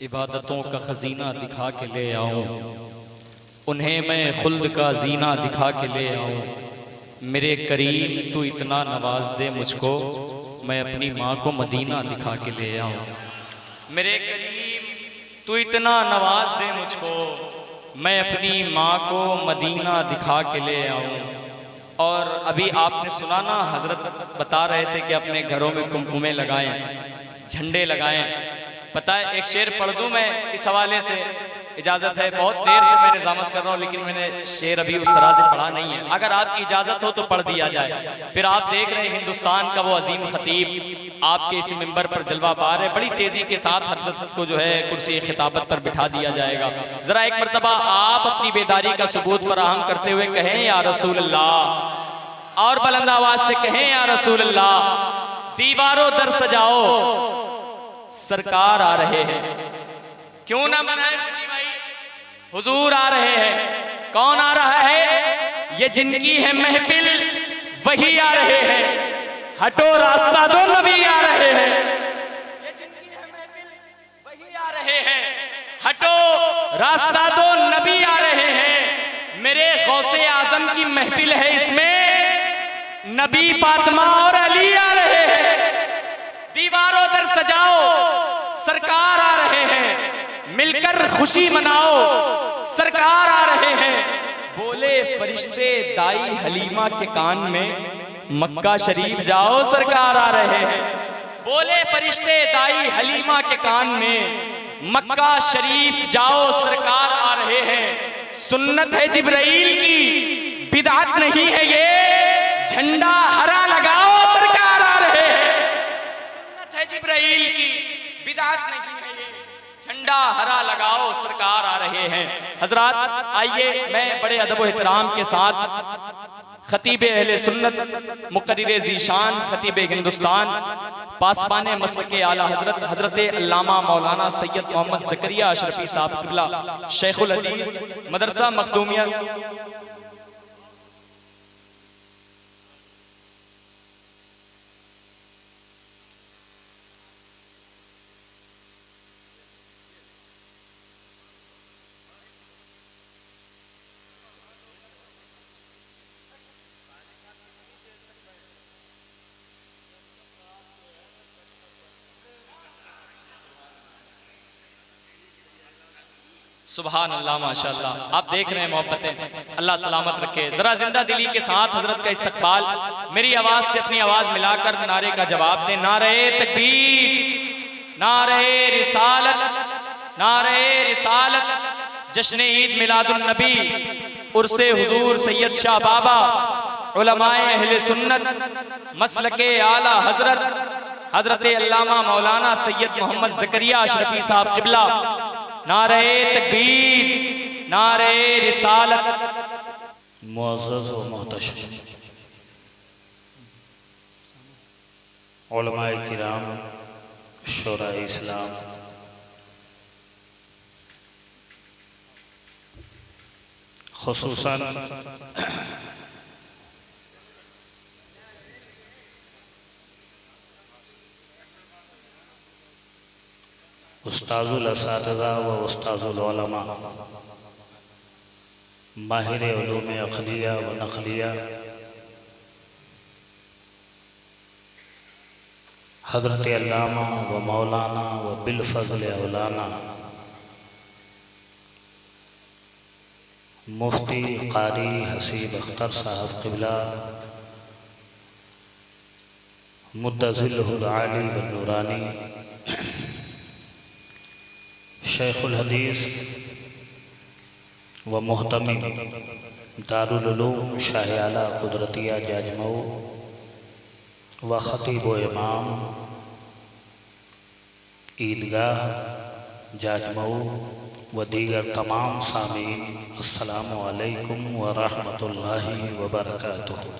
इबादतों का खजीना दिखा के ले आऊं, उन्हें मैं खुल्द का जीना दिखा के ले आऊं। मेरे करीम तू इतना नवाज दे मुझको, मैं अपनी माँ को मदीना दिखा के ले आऊं। मेरे करीम तू इतना नवाज दे मुझको, मैं अपनी माँ को मदीना दिखा के ले आऊं। और अभी आपने सुना ना, हजरत बता रहे थे कि अपने घरों में कुमकुमे लगाएं, झंडे लगाएं। पता है, एक शेर पढ़ दूं मैं इस हवाले से, इजाज़त है? बहुत देर से मैं निज़ामत कर रहा हूँ, लेकिन मैंने शेर अभी उस तरह से पढ़ा नहीं है। अगर आपकी इजाज़त हो तो पढ़ दिया जाए। फिर आप देख रहे हैं हिंदुस्तान का वो अजीम खतीब आपके इस मिंबर पर जलवा पार है। बड़ी तेज़ी के साथ हजरत को जो है कुर्सी खिताबत पर बिठा दिया जाएगा। ज़रा एक मरतबा आप अपनी बेदारी का सबूत फराहम करते हुए कहें या रसूल अल्लाह, और बुलंद आवाज से कहें या रसूल अल्लाह। दीवारों दर सजाओ, सरकार आ रहे हैं। क्यों ना मनाए खुशी भाई, हुजूर आ रहे हैं। कौन आ रहा है? ये जिनकी है महफिल वही आ रहे हैं। हटो रास्ता दो, नबी आ रहे हैं। ये जिनकी है महफिल वही आ रहे हैं। हटो रास्ता दो, नबी आ रहे हैं। मेरे गौसे आजम की महफिल है, इसमें नबी, फातिमा और अली आ रहे हैं। दीवारों दर सजाओ, सरकार आ रहे हैं। मिलकर खुशी मनाओ, सरकार आ रहे हैं। बोले फरिश्ते दाई हलीमा के कान में, मक्का शरीफ जाओ, सरकार आ रहे हैं। बोले फरिश्ते दाई हलीमा के कान में, मक्का शरीफ जाओ, सरकार आ रहे हैं। सुन्नत है जिब्राइल की, बिदअत नहीं है ये, झंडा हरा लगाओ, सरकार आ रहे हैं। सुन्नत है जिब्राइल की, बिदअत नहीं है ये, झंडा हरा लगाओ, सरकार आ रहे हैं। हजरात आइए, मैं बड़े अदब व एहतराम के साथ खतीब अहले सुन्नत, मुकर्रिर ज़ीशान, खतीब हिंदुस्तान, पासबान मसलके आला हजरत हजरत अल्लामा मौलाना सैयद मोहम्मद ज़करिया अशरफी साहब क़िबला शेखुल हदीस मदरसा मखदूमिया सुभान अल्लाह, माशाअल्लाह। आप देख रहे हैं मोहब्बतें, अल्लाह सलामत रखे। जरा जिंदा दिली के साथ हजरत का इस्तकबाल, मेरी आवाज से अपनी आवाज मिलाकर नारे का जवाब दें। नारे तकबीर, नारे रिसालत, नारे रिसालत। जश्न ईद मिलादुन नबी, उर्से हुजूर सैयद शाह बाबा, उलमाए अहले सुन्नत, मसलके आला हजरत हजरत अल्लामा मौलाना सैयद मोहम्मद ज़करिया अशरफी साहब क़िबला। नारे तकबीर, नारे रिसालत। मुअज़्ज़ज़ व मोहतशम उलमाए किराम, शोराए इस्लाम, खुसूसन उस्ताजुल असातिज़ा व उस्ताजुल उलमा, माहिर उलूम अक़लिया व नक़लिया, हज़रत अल्लामा व मौलाना व बिलफ़ज़्ल औलाना मुफ्ती क़ारी हसीब अख्तर साहब क़िबला, मुद्दज़िलहुल आली व नूरानी, शेखुल हदीस व मुहतमी दारुल उलूम शाह आला कुदरतिया जाजमऊ व ख़तीब व इमाम ईदगाह जाजमऊ व दीगर तमाम सामीन, अस्सलामु अलैकुम व रहमतुल्लाहि व बरकातुहू।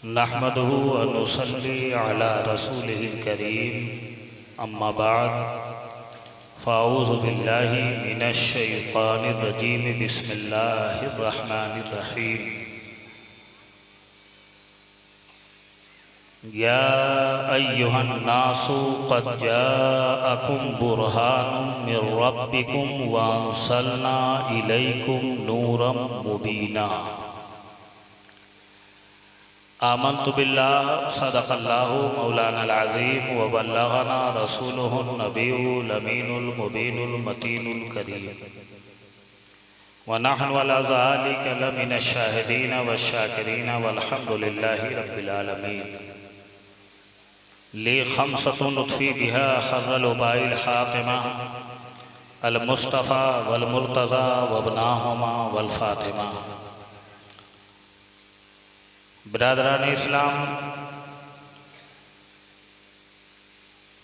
नहमदुहु व नुसल्ली अला रसूलिहिल करीम, अम्मा बाद, फ़ाऊज़ु बिल्लाहि मिनश शैतानिर रजीम, बिस्मिल्लाहिर रहमानिर रहीम। या अय्युहन्नासु क़द जाअकुम बुरहानुम मिर रब्बिकुम व अंज़लना इलैकुम नूरम मुबीना। आमन्तु बिल्लाह सदक़ल्लाहु मौलानल अज़ीम व बल्लगना रसूलुहुन नबियुल अमीनुल मुबीनुल मतीनुल करीम व नहनु अला ज़ालिका लमिनश शाहिदीन वश्शाकिरीन वल्हम्दुलिल्लाहि रब्बिल आलमीन। ली खम्सतुन लुत्फ़ी बिहा खज़ल उबाइल ख़ातिमा अल मुस्तफ़ा वल मुर्तज़ा वबनाहुमा वल फ़ातिमा। बिरादरान इस्लाम,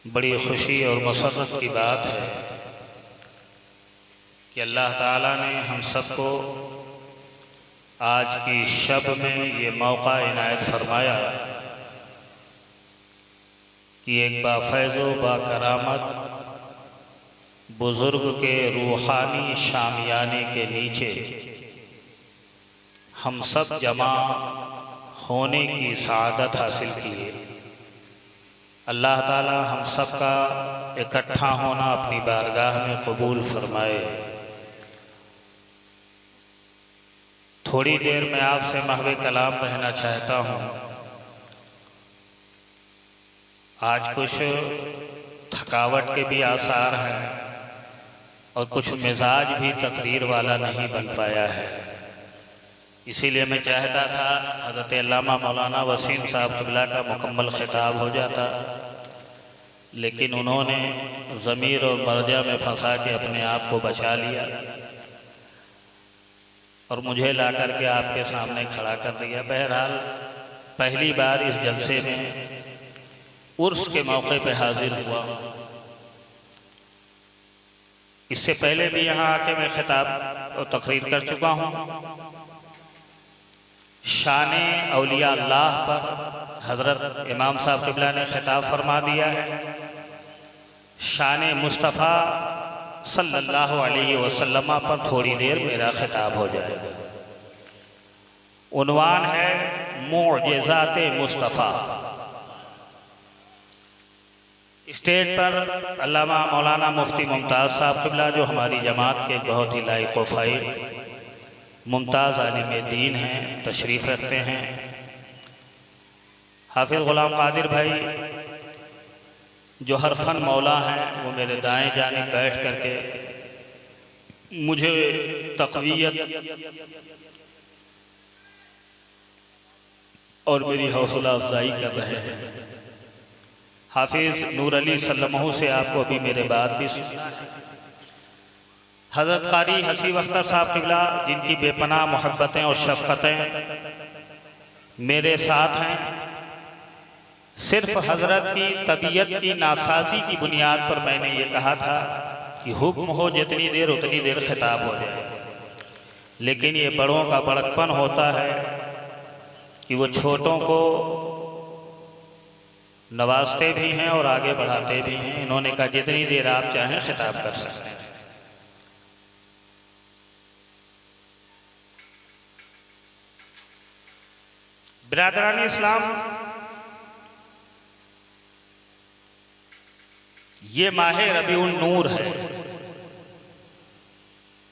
बड़ी खुशी और मसरत की बात है कि अल्लाह ताला ने हम सबको आज की शब में ये मौका इनायत फरमाया कि एक बाफ़ैज़ो बाकरामत बुज़ुर्ग के रूहानी शामियाने के नीचे हम सब जमा होने की सआदत हासिल की है। अल्लाह ताला हम सब का इकट्ठा होना अपनी बारगाह में कबूल फरमाए। थोड़ी देर में आपसे महवे कलाम कहना चाहता हूँ। आज कुछ थकावट के भी आसार हैं और कुछ मिजाज भी तकरीर वाला नहीं बन पाया है। इसीलिए मैं चाहता था हज़रत अल्लामा मौलाना वसीम साहब क़िबला का मुकम्मल खिताब हो जाता, लेकिन उन्होंने ज़मीर और मर्जा में फंसा के अपने आप को बचा लिया और मुझे ला कर के आपके सामने खड़ा कर दिया। बहरहाल पहली बार इस जलसे में उर्स के मौके पे हाजिर हुआ। इससे पहले भी यहाँ आके मैं खिताब और तकरीर कर चुका हूँ। शाने औलिया अल्लाह पर हज़रत इमाम साहब क़िबला ने खिताब फरमा दिया है। शाने मुस्तफ़ा सल्लल्लाहु अलैहि वसल्लम पर थोड़ी देर मेरा खिताब हो जाएगा। उन्वान है मुअजिज़ात मुस्तफ़ा। स्टेज पर अल्लामा मौलाना मुफ्ती मुमताज़ साहब क़िबला, जो हमारी जमात के बहुत ही लायक व फ़ाइल मुमताज़ आलिम दीन हैं, तशरीफ़ रखते हैं। हाफिज़ ग़ुलाम क़ादिर भाई जो हर फन मौला हैं, वो मेरे दाएं जानिब बैठ करके मुझे तक़वियत और मेरी हौसला अफ़ज़ाई कर रहे हैं। हाफिज़ नूर अली सल्लमहु से आपको अभी मेरे बात भी सुनना है। हज़रत क़ारी हसीब अख्तर साहब क़िबला, जिनकी बेपनाह मोहब्बतें और शफ़क़तें मेरे साथ हैं, सिर्फ़ हज़रत की तबीयत की नासाज़ी की बुनियाद पर मैंने ये कहा था कि हुक्म हो जितनी देर उतनी देर खिताब हो जाए। लेकिन ये बड़ों का बड़कपन होता है कि वो छोटों को नवाजते भी हैं और आगे बढ़ाते भी हैं। इन्होंने कहा जितनी देर आप चाहें खिताब कर सकते हैं। बिरादरान इस्लाम, ये माह रबीउन नूर है।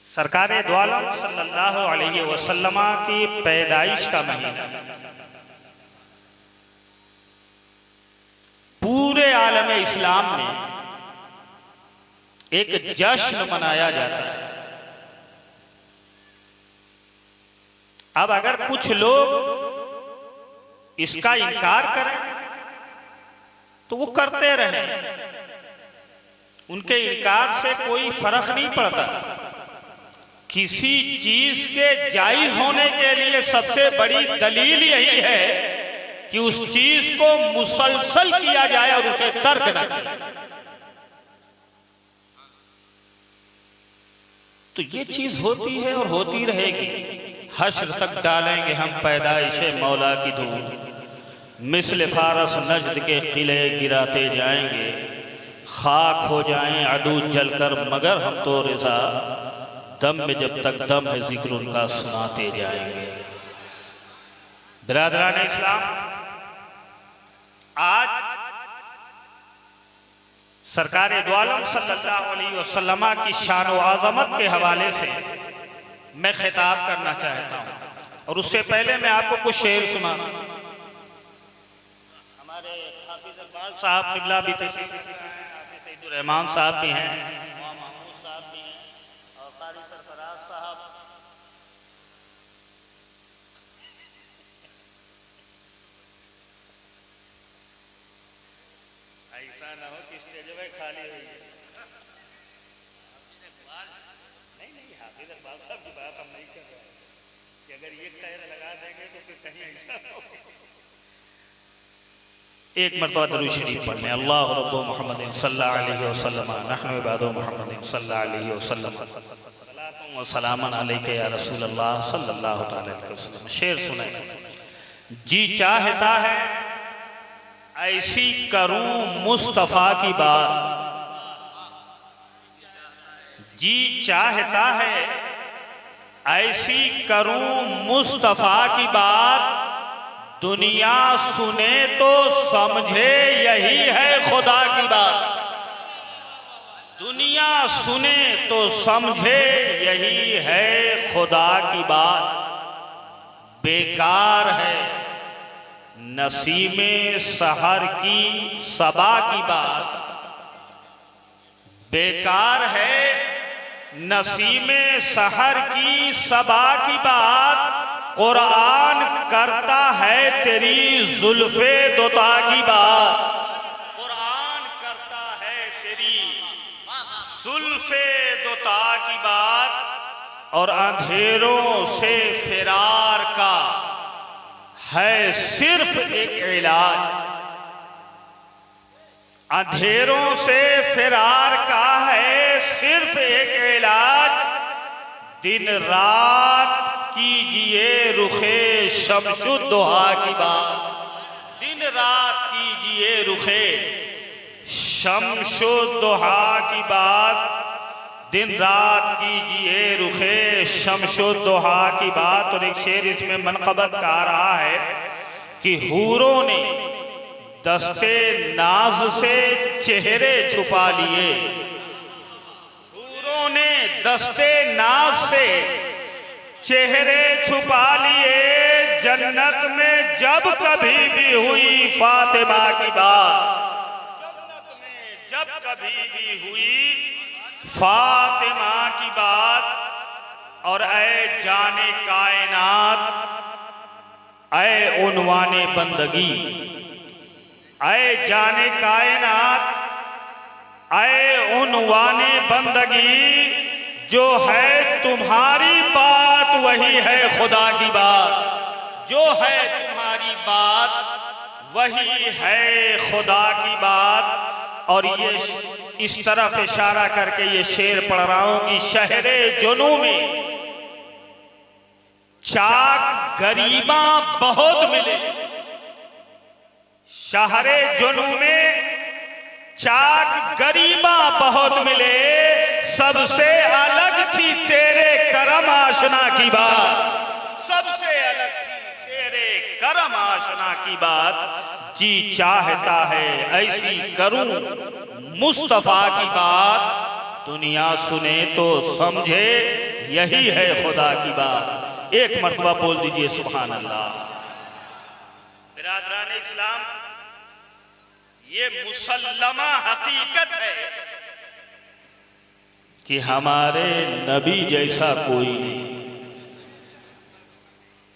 सरकारे दो आलम सल्लल्लाहु अलैहि वसल्लम की पैदाइश का महीना। पूरे आलम इस्लाम में एक जश्न मनाया जाता है। अब अगर कुछ लोग इसका इनकार करें तो वो करते रहें, उनके इनकार से कोई फर्क नहीं पड़ता। किसी चीज के जायज होने के लिए सबसे बड़ी दलील यही है कि उस चीज को मुसलसल किया जाए और उसे तर्क न किया। तो ये चीज होती है और होती रहेगी। हश्र तक डालेंगे हम पैदाइशे मौला की धूल, मिस्ल फारस नजद के किले गिराते जाएंगे। खाक हो जाएं अदू जलकर मगर हम तो रिज़ा, दम में जब तक दम है जिक्र उनका सुनाते जाएंगे। बिरादरान इस्लाम, सरकार दो आलम सल्लल्लाहु अलैहि वसल्लम की शान व आज़मत के हवाले से मैं खिताब करना चाहता हूँ। और उससे पहले मैं आपको कुछ शेर सुना। हमारे हाफिज इकबाल साहब क़िबला भी तशरीफ़ हैं, हाफिज सईदुर रहमान साहब भी हैं, महमूद साहब भी हैं और क़ारी सरफराज साहब। ऐसा ना हो कि स्टेज में खाली हुई है। नहीं, हाफिज इकबाल साहब की बात हम नहीं कर रहे हैं कि अगर ये खैर लगा देंगे तो फिर कहीं ऐसा ना हो। एक मरतबा दरूद शरीफ पढ़ लें। अल्लाह रब्बु मुहम्मदिन सल्लल्लाहु अलैहि वसल्लम नहनु इबादु मुहम्मदिन सल्लल्लाहु अलैहि वसल्लम सलातुन व सलामुन अलैका या रसूल अल्लाह सल्लल्लाहु अलैहि वसल्लम। शेर सुने। जी चाहता है ऐसी करूं मुस्तफ़ा की बात, जी चाहता है ऐसी करूं मुस्तफ़ा की बात, दुनिया सुने तो समझे यही है खुदा की बात, दुनिया सुने तो समझे यही है खुदा की बात। बेकार है नसीमे सहर की सबा की बात, बेकार है नसीमे सहर की सबा की बात, कुरान करता है तेरी जुल्फे दोता की बात, कुरान करता है तेरी जुल्फे दोता की बात। और अंधेरों से फिरार का है सिर्फ एक इलाज, अंधेरों से फिरार का है सिर्फ एक इलाज, दिन रात कीजिए रुखे शम्सुद्दोहा की बात, दिन रात कीजिए रुखे शम्सुद्दोहा की बात, दिन रात कीजिए रुखे शम्सुद्दोहा की बात। और एक शेर इसमें मनक़बत का आ रहा है कि हूरों ने दस्ते नाज से चेहरे छुपा लिए, हूरों ने दस्ते नाज से चेहरे छुपा लिए, जन्नत में जब कभी भी हुई फातिमा की बात, जन्नत में जब कभी भी हुई फातिमा की बात। और ऐ जाने कायनात, ऐ उन्वाने बंदगी, ऐ जाने कायनात, ऐ उन्वाने बंदगी, जो है तुम्हारी बात वही है खुदा की बात, जो है तुम्हारी बात वही है खुदा की बात। और ये इस तरफ इशारा करके ये शेर पढ़ रहा हूं कि शहरे जुनू में चाक गरीबा बहुत मिले, शहरे जुनू में चाक गरीबा बहुत मिले, सबसे अलग थी तेरे करम आशना की बात, सबसे अलग थी तेरे करम आशना की बात। जी चाहता है ऐसी करूं मुस्तफ़ा की बात, दुनिया सुने तो समझे यही है खुदा की बात। एक मरतबा बोल दीजिए सुभान अल्लाह। बिरादरान इस्लाम, ये मुसल्लमा हकीकत है कि हमारे नबी जैसा कोई नहीं।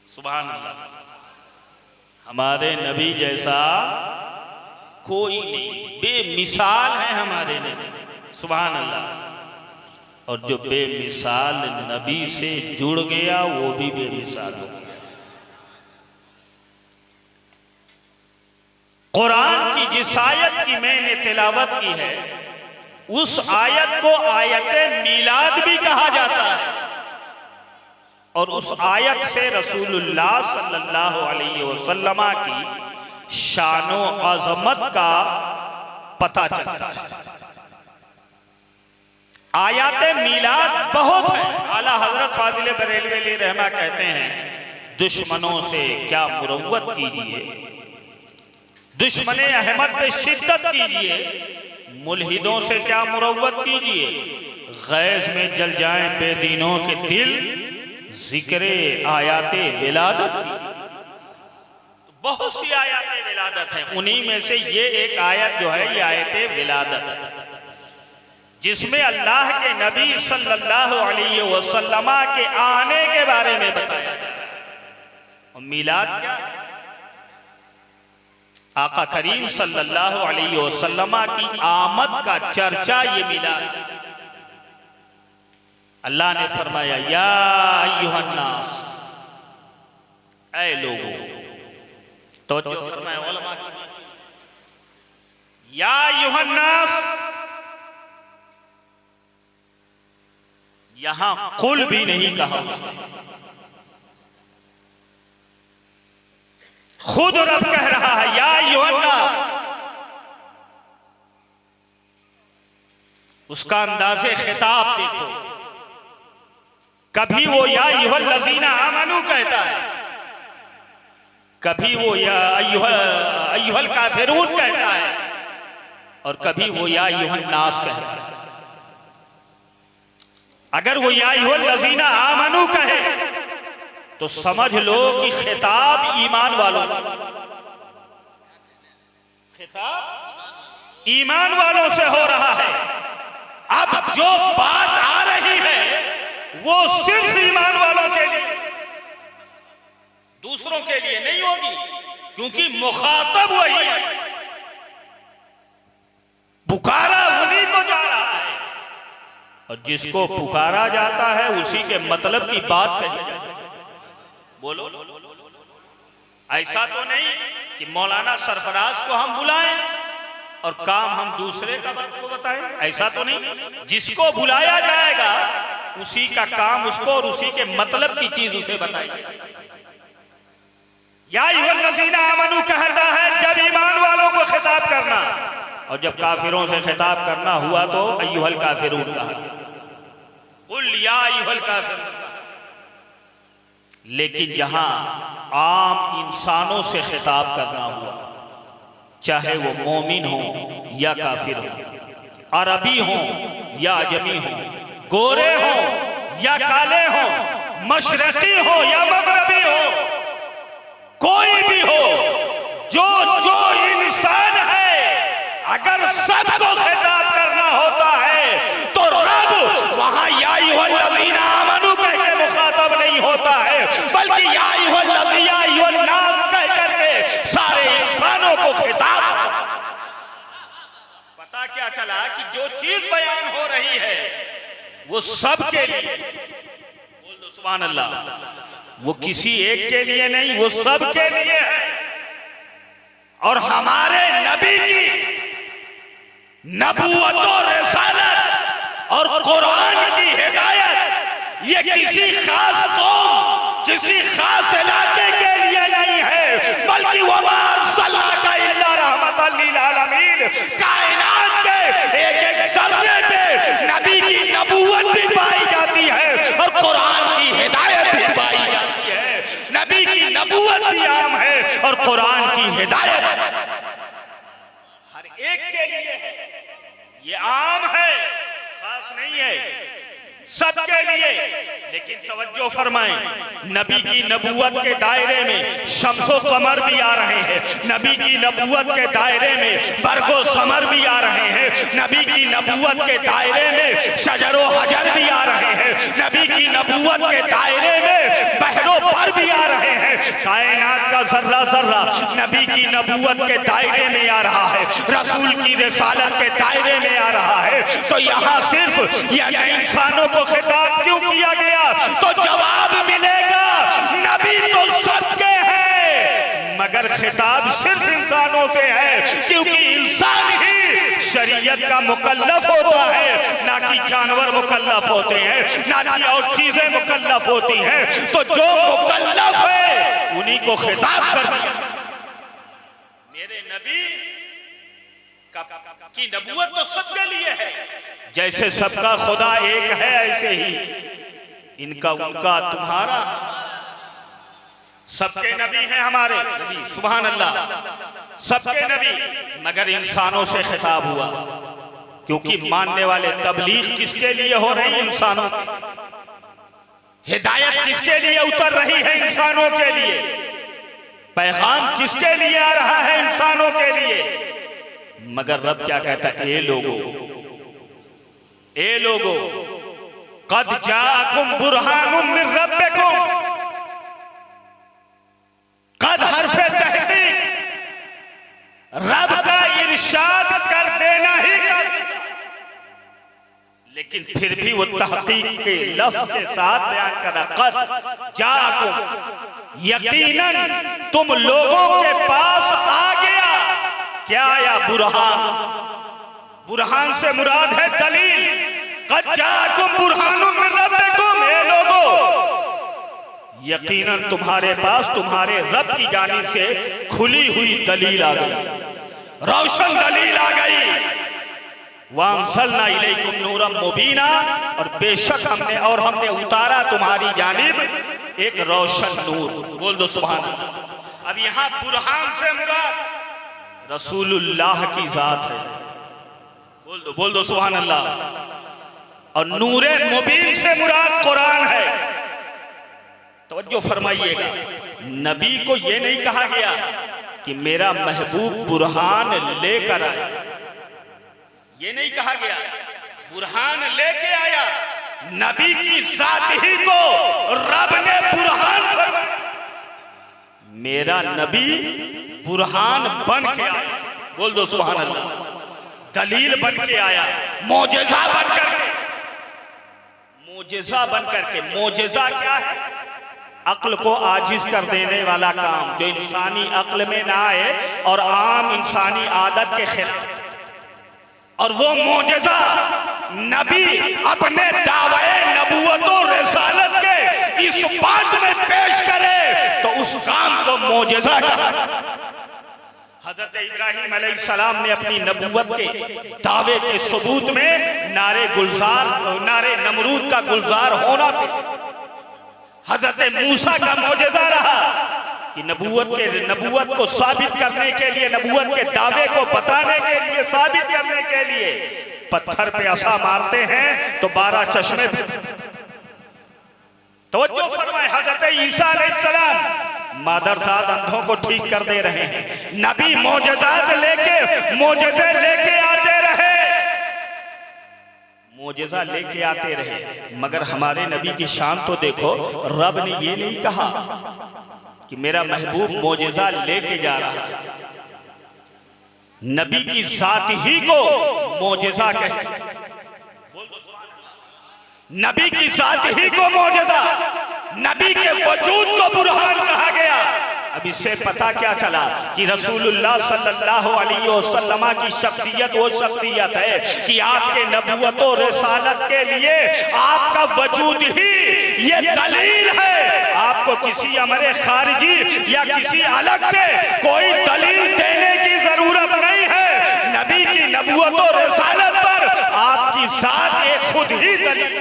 सुभान अल्लाह, हमारे नबी जैसा कोई नहीं, बेमिसाल है हमारे नबी। सुभान अल्लाह। और जो बेमिसाल नबी से जुड़ गया वो भी बेमिसाल हो गया। कुरान की जिस आयत की मैंने तिलावत की है उस आयत को आयते मीलाद भी कहा जाता है। और उस आयत से रसूलुल्लाह सल्लल्लाहु अलैहि वसल्लम की शानो अज़मत का पता चलता है। आयाते मीलाद बहुत है। आला हजरत फाजिल बरेलवी रहमा कहते हैं, दुश्मनों से क्या मुरव्वत कीजिए, दुश्मने अहमद पे शिद्दत कीजिए, मुल्हिदों से क्या मुरव्वत कीजिए, गैज़ में जल जाएं बेदीनों के दिल, जिक्रे आयाते विलादत की। बहुत सी आयाते विलादत हैं, उन्हीं में से ये एक आयत जो है ये आयते विलादत, जिसमें अल्लाह के नबी सल्लल्लाहु अलैहि वसल्लम के आने के बारे में बताया जाए। और मिलाद क्या? आका करीम सल्लल्लाहु अलैहि वसल्लम की आमद का चर्चा ये मिलाद। अल्लाह ने फरमाया या अय्युहन्नास, ऐ लोगों, तो फरमाया उलमा की, या अय्युहन्नास, यहां कुल भी नहीं कहा उसने, खुद रब कह रहा है या अय्युहन्नास। उसका अंदाज़े खिताब देखो, कभी वो या अय्युहल्लज़ीना आमनू कहता है, कभी वो या अय्युहल काफिरून कहता है, और कभी वो या अय्युहन्नास कहता है। अगर वो या अय्युहल्लज़ीना आमनू कहे तो समझ लो कि खिताब ईमान वालों से, खिताब ईमान वालों से हो रहा है। अब जो बात आ रही है वो सिर्फ ईमान वालों के लिए, दूसरों के लिए नहीं होगी, क्योंकि मुखातब वही है, पुकारा उन्हीं को जा रहा है, और जिसको पुकारा जाता है उसी के मतलब की बात कही जाती है। बोलो, ऐसा तो नहीं कि मौलाना सरफराज को हम बुलाएं और काम हम दूसरे का को बताएं, ऐसा तो नहीं। जिसको बुलाया जाएगा उसी का काम उसको और उसी के मतलब की चीज उसे बताएं। या अय्युहल्लज़ीना आमनू कहता है जब ईमान वालों को खिताब करना, और जब काफिरों से खिताब करना हुआ तो अय्युहल काफिरून कहा, कुल या अय्युहल काफिरून। लेकिन जहां आम इंसानों से खिताब करना हुआ, चाहे वो मोमिन हो या काफिर हो, अरबी हो या अजमी हो, गोरे हो या काले हो, मशरकी हो या मगरबी हो, कोई भी हो, जो जो इंसान है, अगर सबको खिताब करना होता है तो रब वहां या अय्युहल्लज़ीना आमनू कह के मुखातब नहीं होता है, बल्कि या अय्युहल्लज़ीना अय्युहन्नास कह करके सारे इंसानों को खिताब। पता क्या चला कि जो चीज बयान हो रही है वो सबके लिए, बोल दो सुभान अल्लाह, वो किसी एक के लिए नहीं, वो सबके लिए है। और हमारे नबी की नबूवत और रिसालत और कुरान की हिदायत ये किसी खास कौम, किसी खास इलाके के लिए नहीं है, बल्कि वमा अरसलनाका इल्ला रहमतल लिल आलमीन, कायनात के एक एक जर्रे पे नबी की नबूवत भी पाई जाती है और कुरान की हिदायत भी पाई जाती है। नबी की नबूवत भी आम है और कुरान की हिदायत हर एक के लिए है। ये आम है, खास नहीं है, सबके लिए। लेकिन तवज्जो फरमाएं, नबी की नबूवत के दायरे में शम्सो कमर भी आ रहे हैं, नबी की नबूवत के दायरे में बरगो समर भी आ रहे हैं, नबी की नबूवत के दायरे में शजरो हजर भी आ रहे हैं, नबी की नबूवत के दायरे में बहरो पर भी आ रहे हैं। कायनात का जर्रा जर्रा नबी की नबूवत के दायरे में आ रहा है, रसूल की रिसालत के दायरे में आ रहा है। तो यहाँ सिर्फ या इंसानों को खिताब क्यों किया गया? तो जवाब मिलेगा, नबी तो सबके हैं, मगर खिताब सिर्फ इंसानों से है, क्योंकि इंसान ही शरीयत का मुकल्लफ होता है, ना कि जानवर मुकल्लफ होते हैं, ना कि और चीजें मुकल्लफ होती हैं। तो जो मुकल्लफ है उन्हीं को खिताब कर दिया। मेरे नबी की नबूवत तो सबके लिए है, जैसे सबका खुदा एक है ऐसे ही इनका उनका तुम्हारा, सबके नबी हैं हमारे नबी, सुभान अल्लाह, सबके नबी, मगर इंसानों से खिताब हुआ। क्योंकि मानने वाले तबलीग किसके लिए हो रही है? इंसानों की। हिदायत किसके लिए उतर रही है? इंसानों के लिए। पैगाम किसके लिए आ रहा है? इंसानों के लिए। मगर रब क्या कहता है? ए लोगो कद जाअकुम बुरहानुम मिन रब्बिकुम। कद हर्फे तहकीक, रब का इरशाद कर देना ही कर, लेकिन फिर भी वो तहकीक के लफ्ज के साथ बयान करा। कद जाअकुम, यकीनन तुम लोगों के पास आ गया। क्या आया? बुरहान। बुरहान से मुराद है दलील। कद जाअकुम बुरहानुम मिन रब्बिकुम। ए लोगो, यकीनन तुम्हारे पास तुम्हारे रब की जानिब से खुली हुई दलील आ गई, रोशन दलील आ गई। वांसलना इलैकुम नूरम मुबीना, और बेशक हमने उतारा तुम्हारी जानिब एक रोशन नूर। बोल दो सुभान अल्लाह। अब यहां बुरहान से मुराद रसूलुल्लाह की जात है। बोल दो सुभान अल्लाह। और नूरे मुबीन से मुराद कुरान है। तवज्जो फरमाइएगा, नबी को यह नहीं कहा गया कि मेरा महबूब बुरहान लेकर आया। ये नहीं कहा गया बुरहान लेके आया। नबी की जात ही को रब ने बुरहान फरमाया। मेरा नबी बुरहान बन के आया। बोल दो सुभान अल्लाह। दलील बन के आया, मोजेजा बन करके। मोजेजा बन करके, मोजेजा क्या है? अक्ल को आजिज कर देने वाला काम, जो इंसानी अक्ल में ना आए और आम इंसानी आदत के खिलाफ। और वो मोजेजा नबी अपने दावे नबूवत और रिसालत के इस बात में पेश करे तो उस काम को मोजेजा कहते। हजरत इब्राहिम अलैहिस्सलाम ने अपनी नबूवत के दावे के सबूत में नारे नमरूद का गुलजार होना पे हजरत मूसा का मोजेजा रहा कि नबूवत को साबित करने के लिए, नबूवत के दावे को बताने के लिए, साबित करने के लिए पत्थर पे असा मारते हैं तो 12 चश्मे। तवज्जो फरमाए, हजरत ईसा अलैहिस्सलाम मादरसाद अंधों को ठीक कर दे रहे हैं। नबी मोजेज़ात लेके, मोजेज़े लेके आते रहे, मोजेज़ा लेके आते रहे। मगर हमारे नबी की शान तो देखो, रब ने ये नहीं कहा कि मेरा महबूब मोजेज़ा लेके जा रहा है। नबी की जात ही को मोजेज़ा कहते, नबी की जात ही को मोजेज़ा, नबी के वजूद को बुरहान कहा गया। अब इससे पता क्या चला कि रसूलुल्लाह सल्लल्लाहु अलैहि वसल्लम की शख्सियत वो शख्सियत है कि आपके नबूवत और रिसालत के लिए आपका वजूद ही ये दलील है। आपको किसी अमरे खारिजी या किसी अलग से कोई दलील देने की जरूरत नहीं है। नबी की नबूवत और रिसालत पर आपकी जात एक खुद ही दलील।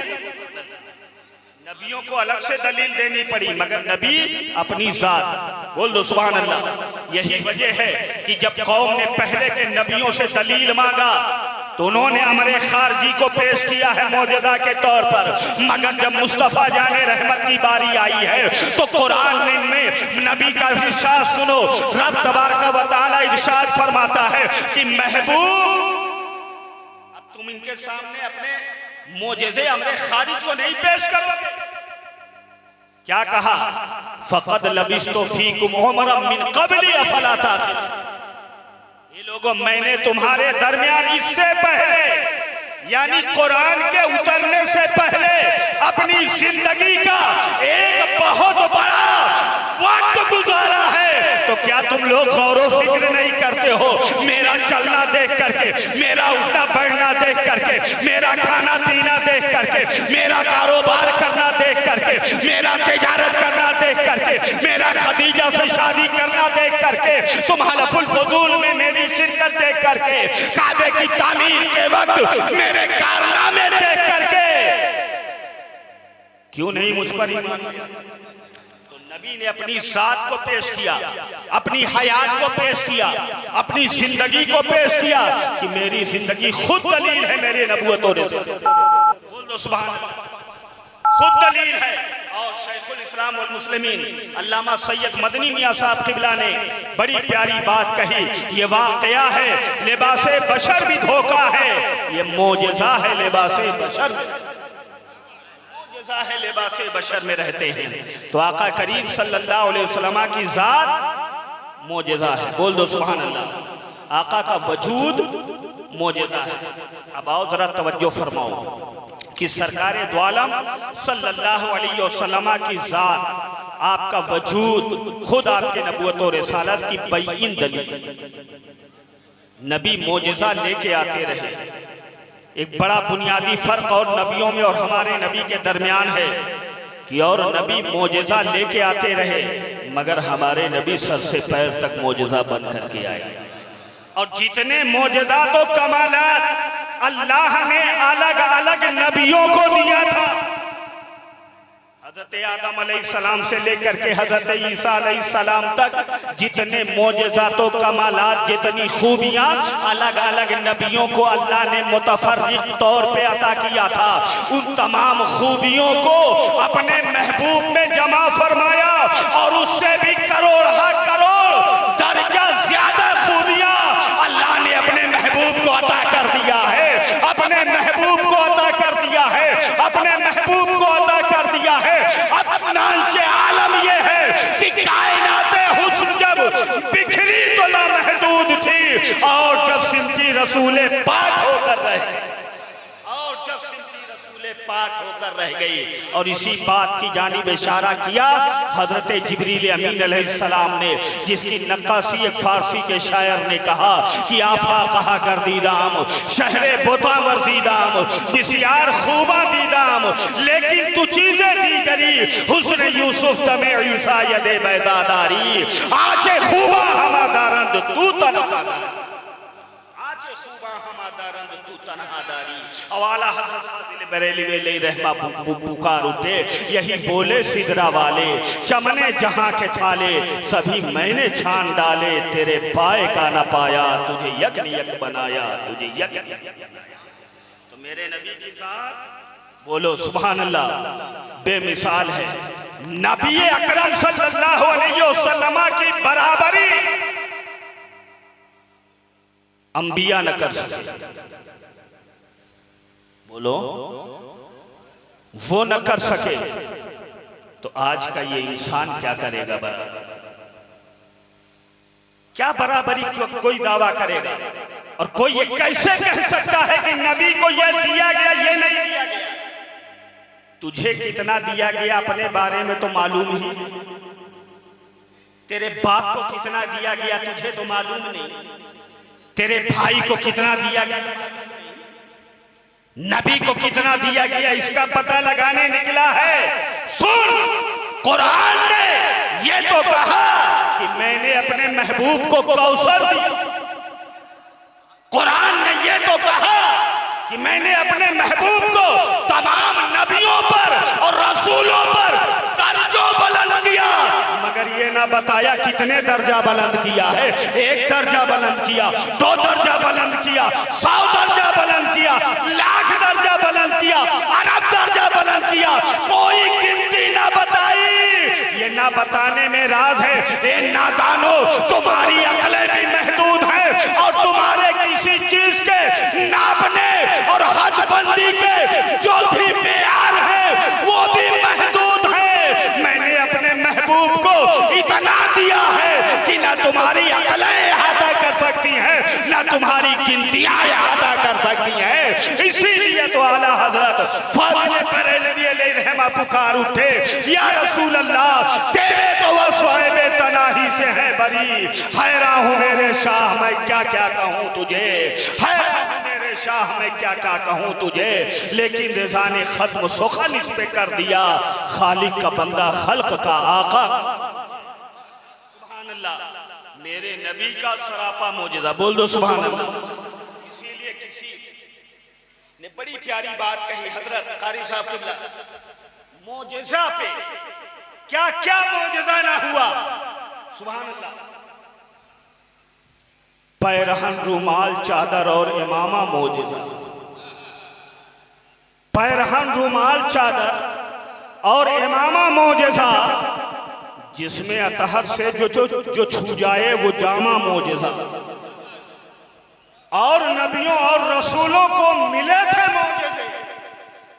नबियों को अलग से दलील देनी पड़ी, मगर नबी अपनी जात। बोल दो सुभान अल्लाह। यही वजह है कि जब कौम ने पहले के नबियों से दलील मांगा तो उन्होंने अमरे खारजी को पेश किया है मौजूदा के तौर पर, मगर जब मुस्तफ़ा जाने रहमत की बारी आई है तो कुरान में नबी का इरशाद सुनो। रब तबारक व तआला इरशाद फरमाता है कि महबूब, अब तुम इनके सामने अपने मोजेज़े अमरे खारिज को नहीं पेश करोगे। क्या कहा? फ़क़द लबिस्तु फ़ीकुम उमरन मिन क़ब्ली अफ़ला ताक़िलून। ये लोगों, मैंने तुम्हारे दरमियान इससे पहले, यानी कुरान के उतरने से पहले, अपनी जिंदगी का एक बहुत बड़ा वक्त गुजारा है। तो क्या तुम लोग गौर व फिक्र नहीं करते हो? मेरा चलना देख करके, मेरा उठना बैठना देख करके, मेरा खाना पीना देख करके, मेरा कारोबार करना देख करके, मेरा तिजारत करना देख करके, मेरा खदीजा से शादी करना देख करके, तुम हलफुल फुजूल में मेरी शिरकत देख करके, काबे की तामीर के वक्त मेरे कारनामे देख करके क्यों नहीं मुझ पर ईमान? तो नबी ने अपनी जात को पेश किया, अपनी हयात को पेश किया, अपनी जिंदगी को पेश किया कि मेरी जिंदगी खुद दलील है मेरे नबूवत और रिसालत। बोल दो सुभान अल्लाह, खुद दलील है। और शेखुल इस्लाम वल मुस्लिमीन अल्लामा सैयद मदनी मियां साहब किबला ने बड़ी प्यारी बात कही, ये वाक़या है लिबासे बशर भी धोखा है, ये मोजज़ा है लिबासे बशर, मोजज़ा है लिबासे बशर में रहते हैं। तो आका करीम सल्लल्लाहु अलैहि वसल्लम की जात मोजज़ा है। बोल दो सुभान अल्लाह। आका का वजूद मोजज़ा है। अब आओ जरा तवज्जो फरमाओ कि सरकारे दो आलम सल्लल्लाहु अलैहि वसल्लम की जात, आपका वजूद, खुद आपके नबूवत और रिसालत की बैइन दलील। नबी मोजज़ा लेके आते रहे। एक बड़ा बुनियादी फर्क और नबियों में और हमारे नबी के दरमियान है कि और नबी मोजज़ा लेके आते रहे मगर हमारे नबी सर से पैर तक मोजज़ा बन करके आए। और जितने मोजज़ा तो कमालात अल्लाह ने अलग अलग नबियों को दिया था, हजरत आदम अलैहिस्सलाम से लेकर के हजरत ईसा अलैहिस्सलाम तक जितने मोजज़ात व कमालात, जितनी खूबियां अलग अलग नबियों को अल्लाह ने मुतफर्रिक तौर पे अता किया था, उन तमाम खूबियों को अपने महबूब में जमा फरमाया और उससे भी करोड़ दर्जा ज्यादा खूबियां अल्लाह ने अपने महबूब को अता कर दिया है, अपने महबूब को अता कर दिया है, अपने महबूब को अता कर दिया है। अब नांचे आलम ये है कि कायनाते हुस्न जब बिखरी तो लामहदूद थी, और जब सिमटी रसूले पाक होकर रहे, और जब सिमटी रसूले पाक होकर रह गई। और इसी बात की जानिब इशारा किया हजरत जिब्रील अमीन अलैहिस्सलाम ने, जिसकी नक्काशी एक फारसी के शायर ने कहा कि आफा कहा कर दीदाम शहरे बोता वर्जीदाम बिसियार खूबा दीदाम, लेकिन तू चीजें दी करी हुस्न यूसुफ तमे ईसा यदे बैदादारी, आचे खूबा हमादारंद तू तनहादारी, आचे खूबा हमादारंद तू तनहादारी। अवाला हजरत फाजिल बरेली वेले रहमा पुकार उठे, यही बोले सिदरा वाले चमने जहां के थाले, सभी मैंने छान डाले, तेरे पाए का न पाया, तुझे यक यक बनाया, तुझे यक। तो मेरे नबी की जात बोलो सुभान अल्लाह बेमिसाल है। नबी अकरम सल्लल्लाहु अलैहि वसल्लम की बराबरी अंबिया न कर सके। बोलो वो न कर सके तो आज का ये इंसान क्या करेगा? बराबर क्या बराबरी कोई दावा करेगा? और कोई ये कैसे कह सकता है कि नबी को ये दिया गया, ये नहीं दिया गया? तुझे कितना दिया गया अपने बारे में तो मालूम ही, तेरे बाप को कितना दिया गया तुझे तो मालूम नहीं, तेरे भाई को कितना दिया गया, नबी को कितना दिया गया, इसका पता लगाने निकला है। सुन, कुरान ने ये तो कहा कि मैंने अपने महबूब को कौसर दिया, कुरान ने ये तो कहा कि मैंने अपने महबूब को तमाम नबियों पर और रसूलों पर दर्जों बुलंद किया, मगर ये ना बताया कितने दर्जा बुलंद किया है। 1 दर्जा बुलंद किया, 2 दर्जा बुलंद किया, 100 दर्जा बुलंद किया, लाख दर्जा बुलंद किया, अरब दर्जा बुलंद किया, कोई गिनती ना बताई। ये ना बताने में राज है। ये नादानो, तुम्हारी अकलें भी महदूद हैं और तुम्हारे किसी चीज के नापने और हदबंदी के जो भी मेयार है वो भी महदूद है। मैंने अपने महबूब को इतना दिया है कि ना तुम्हारी अकलें अहाता कर सकती हैं, ना तुम्हारी गिनतियां अहाता कर सकती हैं। इसीलिए तो आला हजरत फाजिल बरेलवी अलैहि रहमा पुकार उठे, या रसूल अल्लाह तेरे तो वस्वाए तनाही से है बरी, हैरान हूँ मेरे शाह मैं क्या क्या कहूँ तुझे, हैरान हूँ मेरे शाह मैं क्या क्या कहूँ तुझे। लेकिन रज़ा ने खत्म सुखन इस पे कर दिया, खालिक का बंदा खल्क का आका। सुभान अल्लाह, मेरे नबी का सरापा मोजज़ा। बोल दो सुभान अल्लाह। इसीलिए किसी ने बड़ी प्यारी बात कही, हजरत कारी साहब किबला, मोजज़ा पे क्या क्या मौजज़ा ना हुआ। सुभान अल्लाह। पैरहन, रुमाल, चादर और इमामा मौजज़ा। पैरहन, रुमाल, चादर और इमामा मौजज़ा, जिसमें अतहर से जो छू जाए वो जामा मौजज़ा। और नबियों और रसूलों को मिले थे मौजज़े,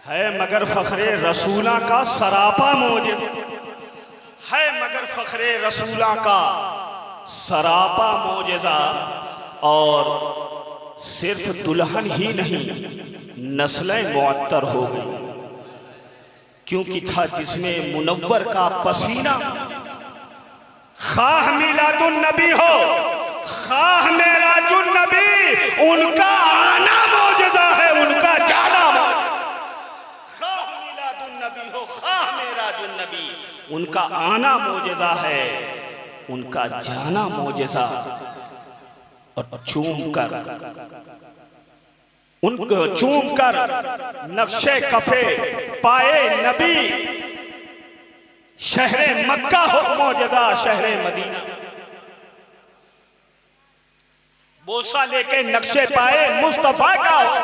है मगर फ़ख्रे रसूला का सरापा मौजज़ा, है मगर फ़ख्रे रसूला का सरापा मौजज़ा। और सिर्फ दुल्हन ही नहीं, नस्लें मुअत्तर हो गई, क्योंकि था जिसमें मुनव्वर का पसीना। खाह मिलादुन नबी हो, खाह मेराजुन नबी, उनका आना मौजज़ा है, उनका जाना मौजज़ा। खाह मिलादुन नबी हो, खाह मेराजुन नबी, उनका आना मौजज़ा है, उनका जाना मौजज़ा। और चूम कर नक्शे कफे पाए नबी, शहरे मक्का हो मौजज़ा शहरे मदीना। बोसा लेके नक्शे पाए मुस्तफा का हो,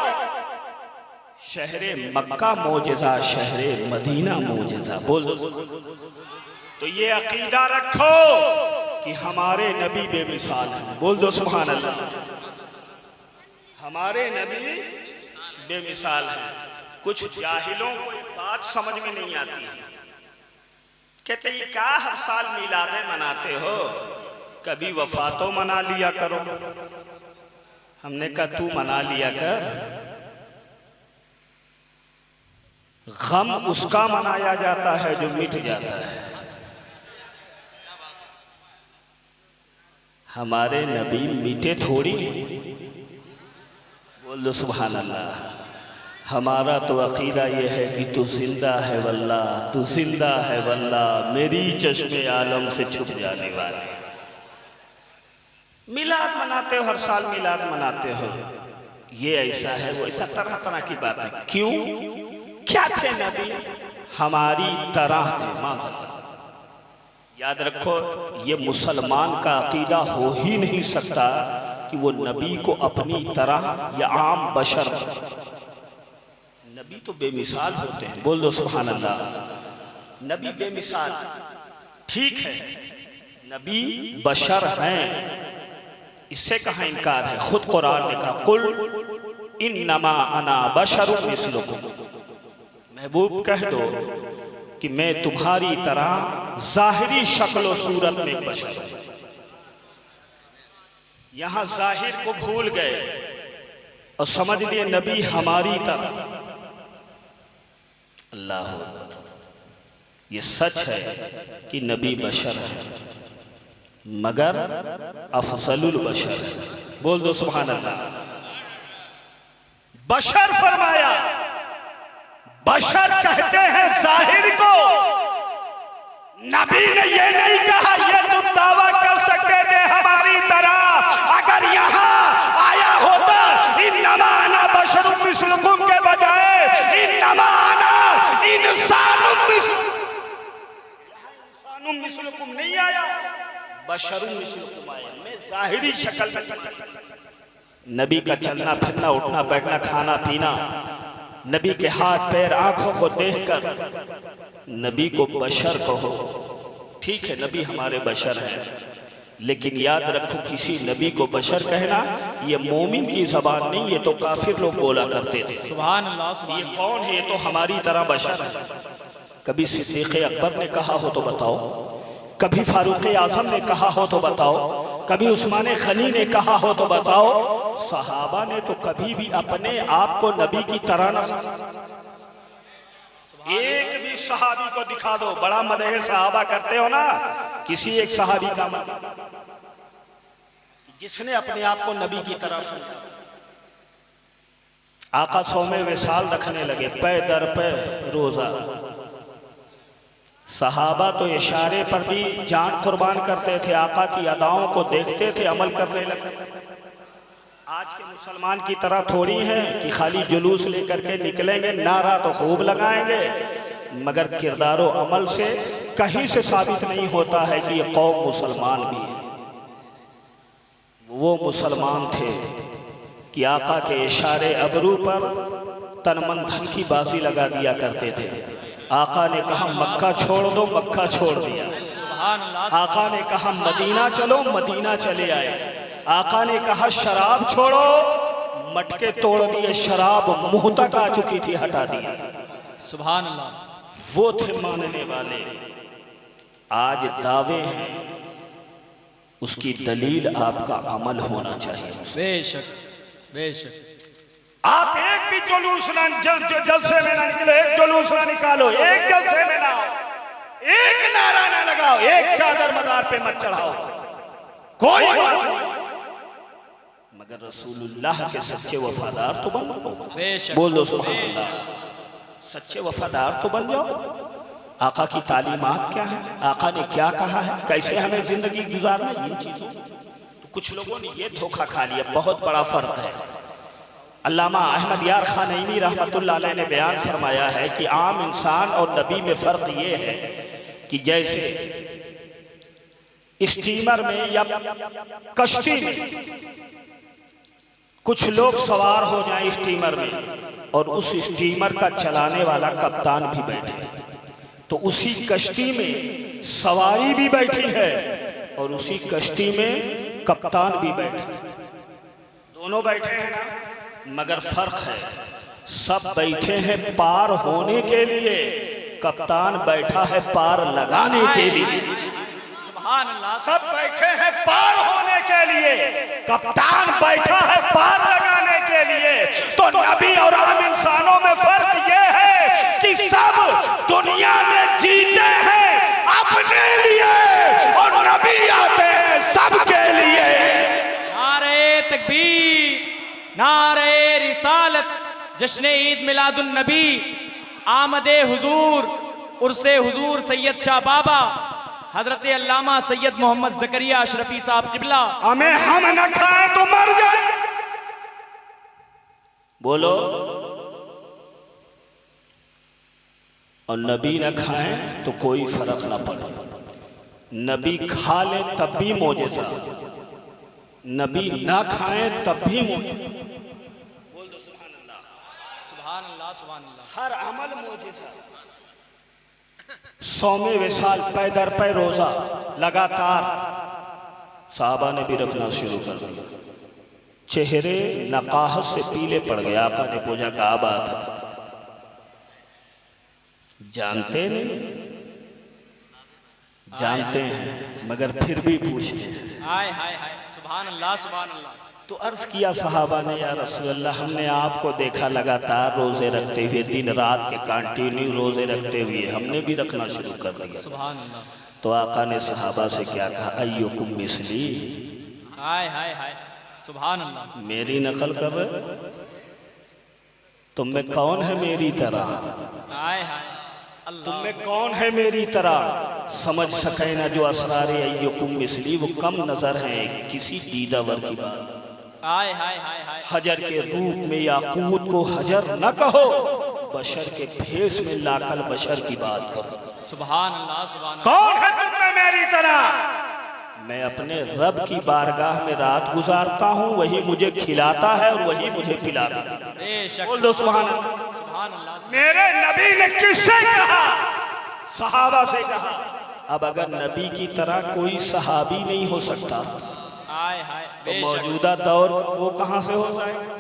शहरे मक्का मौजज़ा शहरे मदीना मौजज़ा। बोल। तो ये अकीदा रखो कि हमारे नबी बेमिसाल हैं। बोल दो सुभान अल्लाह। हमारे नबी बेमिसाल हैं। कुछ जाहिलों को बात समझ में नहीं आती है, कहते ये क्या हर साल मिलादे मनाते हो, कभी वफातो मना लिया करो। हमने कहा तू मना लिया कर, गम उसका मनाया जाता है जो मिट जाता है। हमारे नबी मिटे थोड़ी। बोल दो सुभान अल्लाह। हमारा तो अकीदा ये है कि तू जिंदा है वल्लाह, तू जिंदा है वल्लाह, मेरी चश्मे आलम से छुप जाने वाले। मिलाद मनाते हो, हर साल मिलाद मनाते हो, ये ऐसा है वो ऐसा, तरह तरह की बात है। क्यों? क्या थे नबी? हमारी तरह थे। माज़अल्लाह। याद रखो, ये मुसलमान का अकीदा हो ही नहीं सकता कि वो नबी को अपनी तरह या आम बशर। नबी तो बेमिसाल होते हैं। बोल दो सुभान अल्लाह। नबी बेमिसाल, ठीक है, नबी बशर हैं, इससे कहाँ इनकार है। खुद कुरान ने कहा कुल इन्नमा अना बशरुम मिस्लुकुम, महबूब कह दो कि मैं तुम्हारी तरह जाहिरी शक्ल सूरत में बशर हूं। यहां जाहिर को भूल गए और समझ लिए नबी हमारी तरह। अल्लाह, ये सच है कि नबी बशर है, मगर अफजलुल बशर है। बोल दो सुभान अल्लाह। बशर फरमाया, बशर कहते हैं जाहिर को। नबी ने ये नहीं कहा ये तुम दावा कर सकते थे हमारी तरह। अगर यहां आया होता इन्नमा अना बशरुम मिस्लुकुम के बजाय इन्नमा अना इंसानुम मिस्लुकुम नहीं आया, बशरुम मिस्लुकुम आया। मैं जाहिरी शक्ल में। नबी का चलना फिरना, उठना बैठना, खाना पीना, नबी के हाथ पैर आंखों को देखकर नबी को बशर कहो। ठीक है, नबी हमारे बशर हैं, लेकिन याद रखो किसी नबी को बशर कहना ये मोमिन की जबान नहीं, ये तो काफिर लोग बोला करते थे। सुभान अल्लाह। ये कौन है? ये तो हमारी तरह बशर है। कभी सिद्दीक़ अकबर ने कहा हो तो बताओ, कभी फारूक आज़म ने कहा हो तो बताओ, कभी उस्मान गनी ने कहा हो तो बताओ। सहाबा ने तो कभी भी अपने आप को नबी की तरह न। एक भी सहाबी को दिखा दो, बड़ा मदह सहाबा करते हो ना, किसी एक सहाबी का जिसने अपने आप को नबी की तरह समझा। आका सौमे विसाल रखने लगे, पे दर पे रोजा। सहाबा तो इशारे पर भी जान कुर्बान करते थे, आका की अदाओं को देखते थे, अमल करने लगे। आज के मुसलमान की तरह थोड़ी हैं कि खाली जुलूस लेकर के निकलेंगे, नारा तो खूब लगाएंगे, मगर किरदार अमल से कहीं से साबित नहीं होता है कि ये कौम मुसलमान भी है। वो मुसलमान थे कि आका के इशारे अबरू पर तन मन धन की बाजी लगा दिया करते थे। आका ने कहा मक्का छोड़ दो, मक्का छोड़ दिया। आका ने कहा मदीना चलो, मदीना चले आए। आका ने कहा शराब छोड़ो, मटके तोड़ दिए, शराब मुंह तक आ चुकी थी, हटा दिया। सुभान अल्लाह। वो थे मानने वाले। आज दावे हैं, उसकी दलील आपका अमल होना चाहिए। बेशक बेशक। आप एक भी जुलूस ना जलसे में ना निकलो, एक जुलूस ना निकालो, एक जलसे में ना, एक नारा ना लगाओ, एक चादर मदार पे मत चढ़ाओ, कोई बात नहीं, मगर रसूलुल्लाह के सच्चे वफादार तो बन जाओ। बोल दो सुभान अल्लाह। सच्चे वफादार तो बन जाओ। आका की तालीमात क्या है, आका ने क्या कहा है, कैसे हमें जिंदगी गुजारना, इन चीजों। तो कुछ लोगों ने ये धोखा खा लिया। बहुत बड़ा फर्क है। अल्लामा अहमद यार खानैनी रहमतुल्लाह अलैह ने बयान फरमाया है कि आम इंसान और नबी में फ़र्क ये है कि जैसे स्टीमर में या कश्ती में कुछ लोग सवार हो जाएं स्टीमर में और उस स्टीमर का चलाने वाला कप्तान भी बैठे, तो उसी कश्ती में सवारी भी बैठी है और उसी कश्ती में कप्तान भी बैठे, दोनों बैठे हैं ना, मगर फर्क है। सब बैठे हैं पार होने के लिए, कप्तान बैठा है पार लगाने के लिए। सब बैठे हैं पार होने के लिए, कप्तान बैठा है पार लगाने के लिए। तो नबी और आम इंसानों में फर्क ये है कि सब दुनिया में जीते हैं अपने लिए और नबी आते हैं सबके लिए। नारे तकबीर, नारे रिसालत, जश्न ईद मिलादुन नबी, आमदे हुजूर, उर्से हुजूर सैयद शाह बाबा हजरत अल्लामा सैयद मोहम्मद जकरिया अशरफी साहब किबला। हमें हम न खाएं तो मर जाए। बोलो। और नबी न खाएं तो कोई फर्क ना पड़े, नबी खा ले तब भी मौजज़ा, नबी ना खाएं तब भी मौजज़ा। बोल दो सुभान अल्लाह। सुभान अल्लाह, सुभान अल्लाह। हर अमल मौजज़ा। 100वें विसाल पै दर पै रोजा लगातार साहबा ने भी रखना शुरू कर दिया। चेहरे नकाहत से पीले पड़ गए। आका ने पूछा क्या बात है, जानते नहीं? जानते हैं मगर फिर भी पूछते हैं। हाय हाय हाय, सुभान अल्लाह, सुभान अल्लाह। तो अर्ज किया सहाबा ने, या रसूलल्लाह हमने आपको देखा लगातार रोजे रखते हुए, दिन रात के कंटिन्यू रोजे रखते हुए, हमने भी रखना शुरू कर दिया। सुभान अल्लाह। तो आका ने सहाबा से क्या कहा, अय्युकुम मिसली। हाय हाय हाय, सुभान अल्लाह। मेरी नकल कर रहे तुम में कौन है मेरी तरह? हाय हाय, तुम में कौन है मेरी तरह? समझ सके ना जो असरारे अय्युकुम मिसली, वो कम नजर है किसी दीदावर की बात। हाय हाय हाय हाय। हजर के रूप में याकूत को हजर न कहो, बशर के भेष में लाकल बशर की बात करो। सुभान अल्लाह, सुभान अल्लाह। कौन है तुम में मेरी तरह? मैं अपने रब की बारगाह में रात गुजारता हूँ, वही मुझे खिलाता है और वही मुझे पिलाता है। बोल दो सुभान अल्लाह। सुभान अल्लाह। मेरे नबी ने किससे कहा? सहाबा से कहा। अब अगर नबी की तरह कोई सहाबी नहीं हो सकता, हाय हाय, तो मौजूदा दौर वो कहां से हो जाएगा?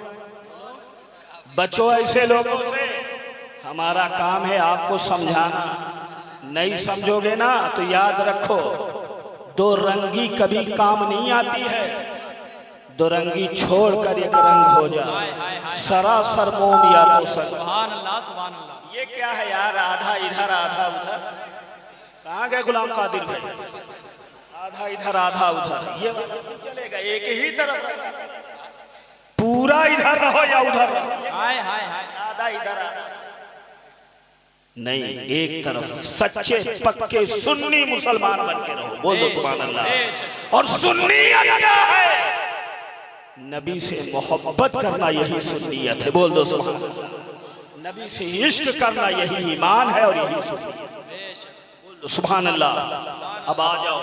बचो ऐसे लोगों से। हमारा काम है आपको समझाना। नहीं समझोगे ना तो याद रखो, दो रंगी कभी काम नहीं आती है। दो रंगी छोड़कर एक रंग हो जाए, सरासर मोम या तो सर। सुभान अल्लाह, सुभान अल्लाह। ये क्या है यार, आधा इधर आधा उधर? कहाँ गए गुलाम कादिर भाई? आधा इधर आधा उधर, ये चलेगा? एक ही तरफ पूरा इधर रहो या उधर रहो? हाय हाय हाय, आधा इधर आधा नहीं, एक तरफ सच्चे पक्के सुन्नी मुसलमान बन के रहो। बोल दो सुभान अल्लाह। और सुन्नियत क्या है? नबी से मोहब्बत करना यही सुन्नियत है। बोल दो सुभान अल्लाह। नबी से इश्क करना यही ईमान है और यही सुन्नियत। बोल सुभान अल्लाह। अब आ जाओ,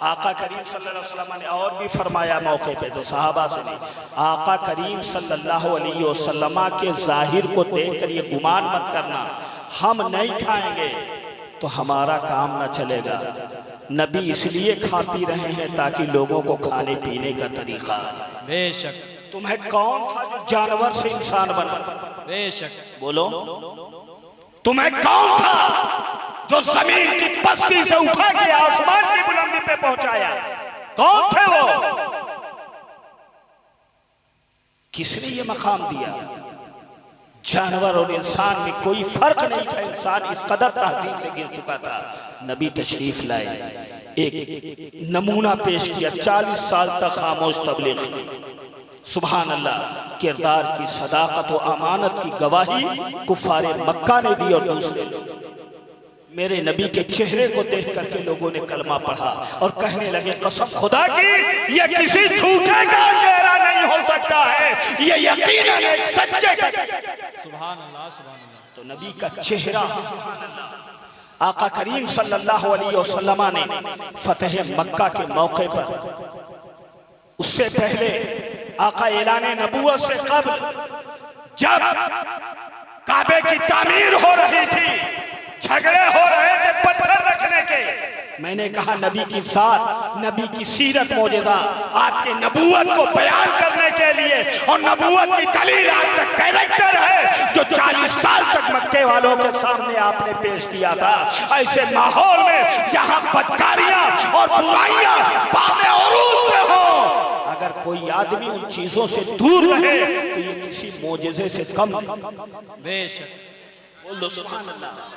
आका करीम सल्लल्लाहु अलैहि वसल्लम ने और भी फरमाया मौके पे, तो सहाबा से नहीं, आका करीम सल्लल्लाहु अलैहि वसल्लम के जाहिर को देखकर ये गुमान मत करना हम नहीं खाएंगे तो हमारा काम ना चलेगा। नबी इसलिए खा पी रहे हैं ताकि लोगों को खाने पीने का तरीका। बेशक। तुम्हें कौन था जो जानवर से इंसान बना? बेशक। बोलो, तुम्हें कौन था जो जमीन की पस्ती से उठा के आसमान की बुलंदी पे पहुंचाया? कौन थे वो? किसने ये मकाम दिया? जानवर और इंसान में कोई फर्क नहीं था। इंसान इस कदर तहजीब से गिर चुका था। नबी तशरीफ लाए, एक नमूना पेश किया, 40 साल तक खामोश तबलीग। सुभान अल्लाह। किरदार की सदाकत और अमानत की गवाही कुफारे मक्का ने दी और दूसरे मेरे नबी के चेहरे को देख करके लोगों ने कलमा पढ़ा और कहने लगे कसम खुदा की ये किसी झूठे का चेहरा नहीं हो सकता है, ये यकीनन एक सच्चे का। सुभान अल्लाह, सुभान अल्लाह। तो नबी का चेहरा आका करीम सल्लल्लाहु अलैहि वसल्लम ने फतेह मक्का के मौके पर, उससे पहले आका ऐलाने नबूवत से कब्ल जब काबे की तामीर हो रही थी, झगड़े हो रहे थे पत्थर रखने के, मैंने कहा नबी की साथ, नबी की सीरत मौजूदा आपके नबूवत को बयान करने के लिए और नबूवत की दलील आपका कैरेक्टर है जो 40 साल तक मक्के वालों के सामने आपने पेश किया था। ऐसे माहौल में जहां बदकारियां और बुराइयां बामे औरूद में हो, अगर कोई आदमी उन चीजों से दूर रहे तो ये किसी मोजज़े से कम। बेशक। बोलो सुभान अल्लाह।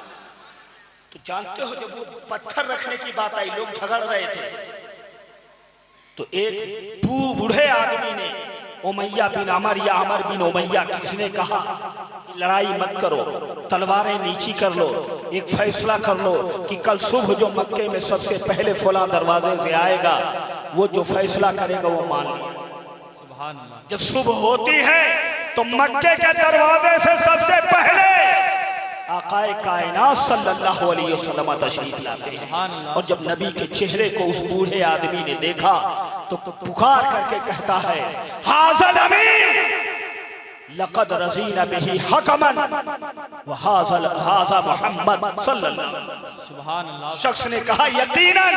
तो जानते हो जब वो पत्थर रखने की बात आई, लोग झगड़ रहे थे, तो एक बूढ़े आदमी ने, उमैया बिन अमर या अमर बिन उमैया, किसने कहा लड़ाई मत करो, तलवारें नीची कर लो, एक फैसला कर लो कि कल सुबह जो मक्के में सबसे पहले फला दरवाजे से आएगा वो जो फैसला करेगा वो मान लो। सुभान अल्लाह। जब जब सुबह होती है तो मक्के के दरवाजे से सबसे पहले आकाए कायनात सल्लल्लाहु अलैहि वसल्लम तशरीफ लाते हैं। और जब नबी के चेहरे को उस बूढ़े आदमी ने देखा तो पुकार करके कहता है हाज़ल अमीन लक़द रज़ीना बिही हकमन व हाज़ा मुहम्मद सल्लल्लाहु। सुभान अल्लाह। शख्स ने कहा यकीनन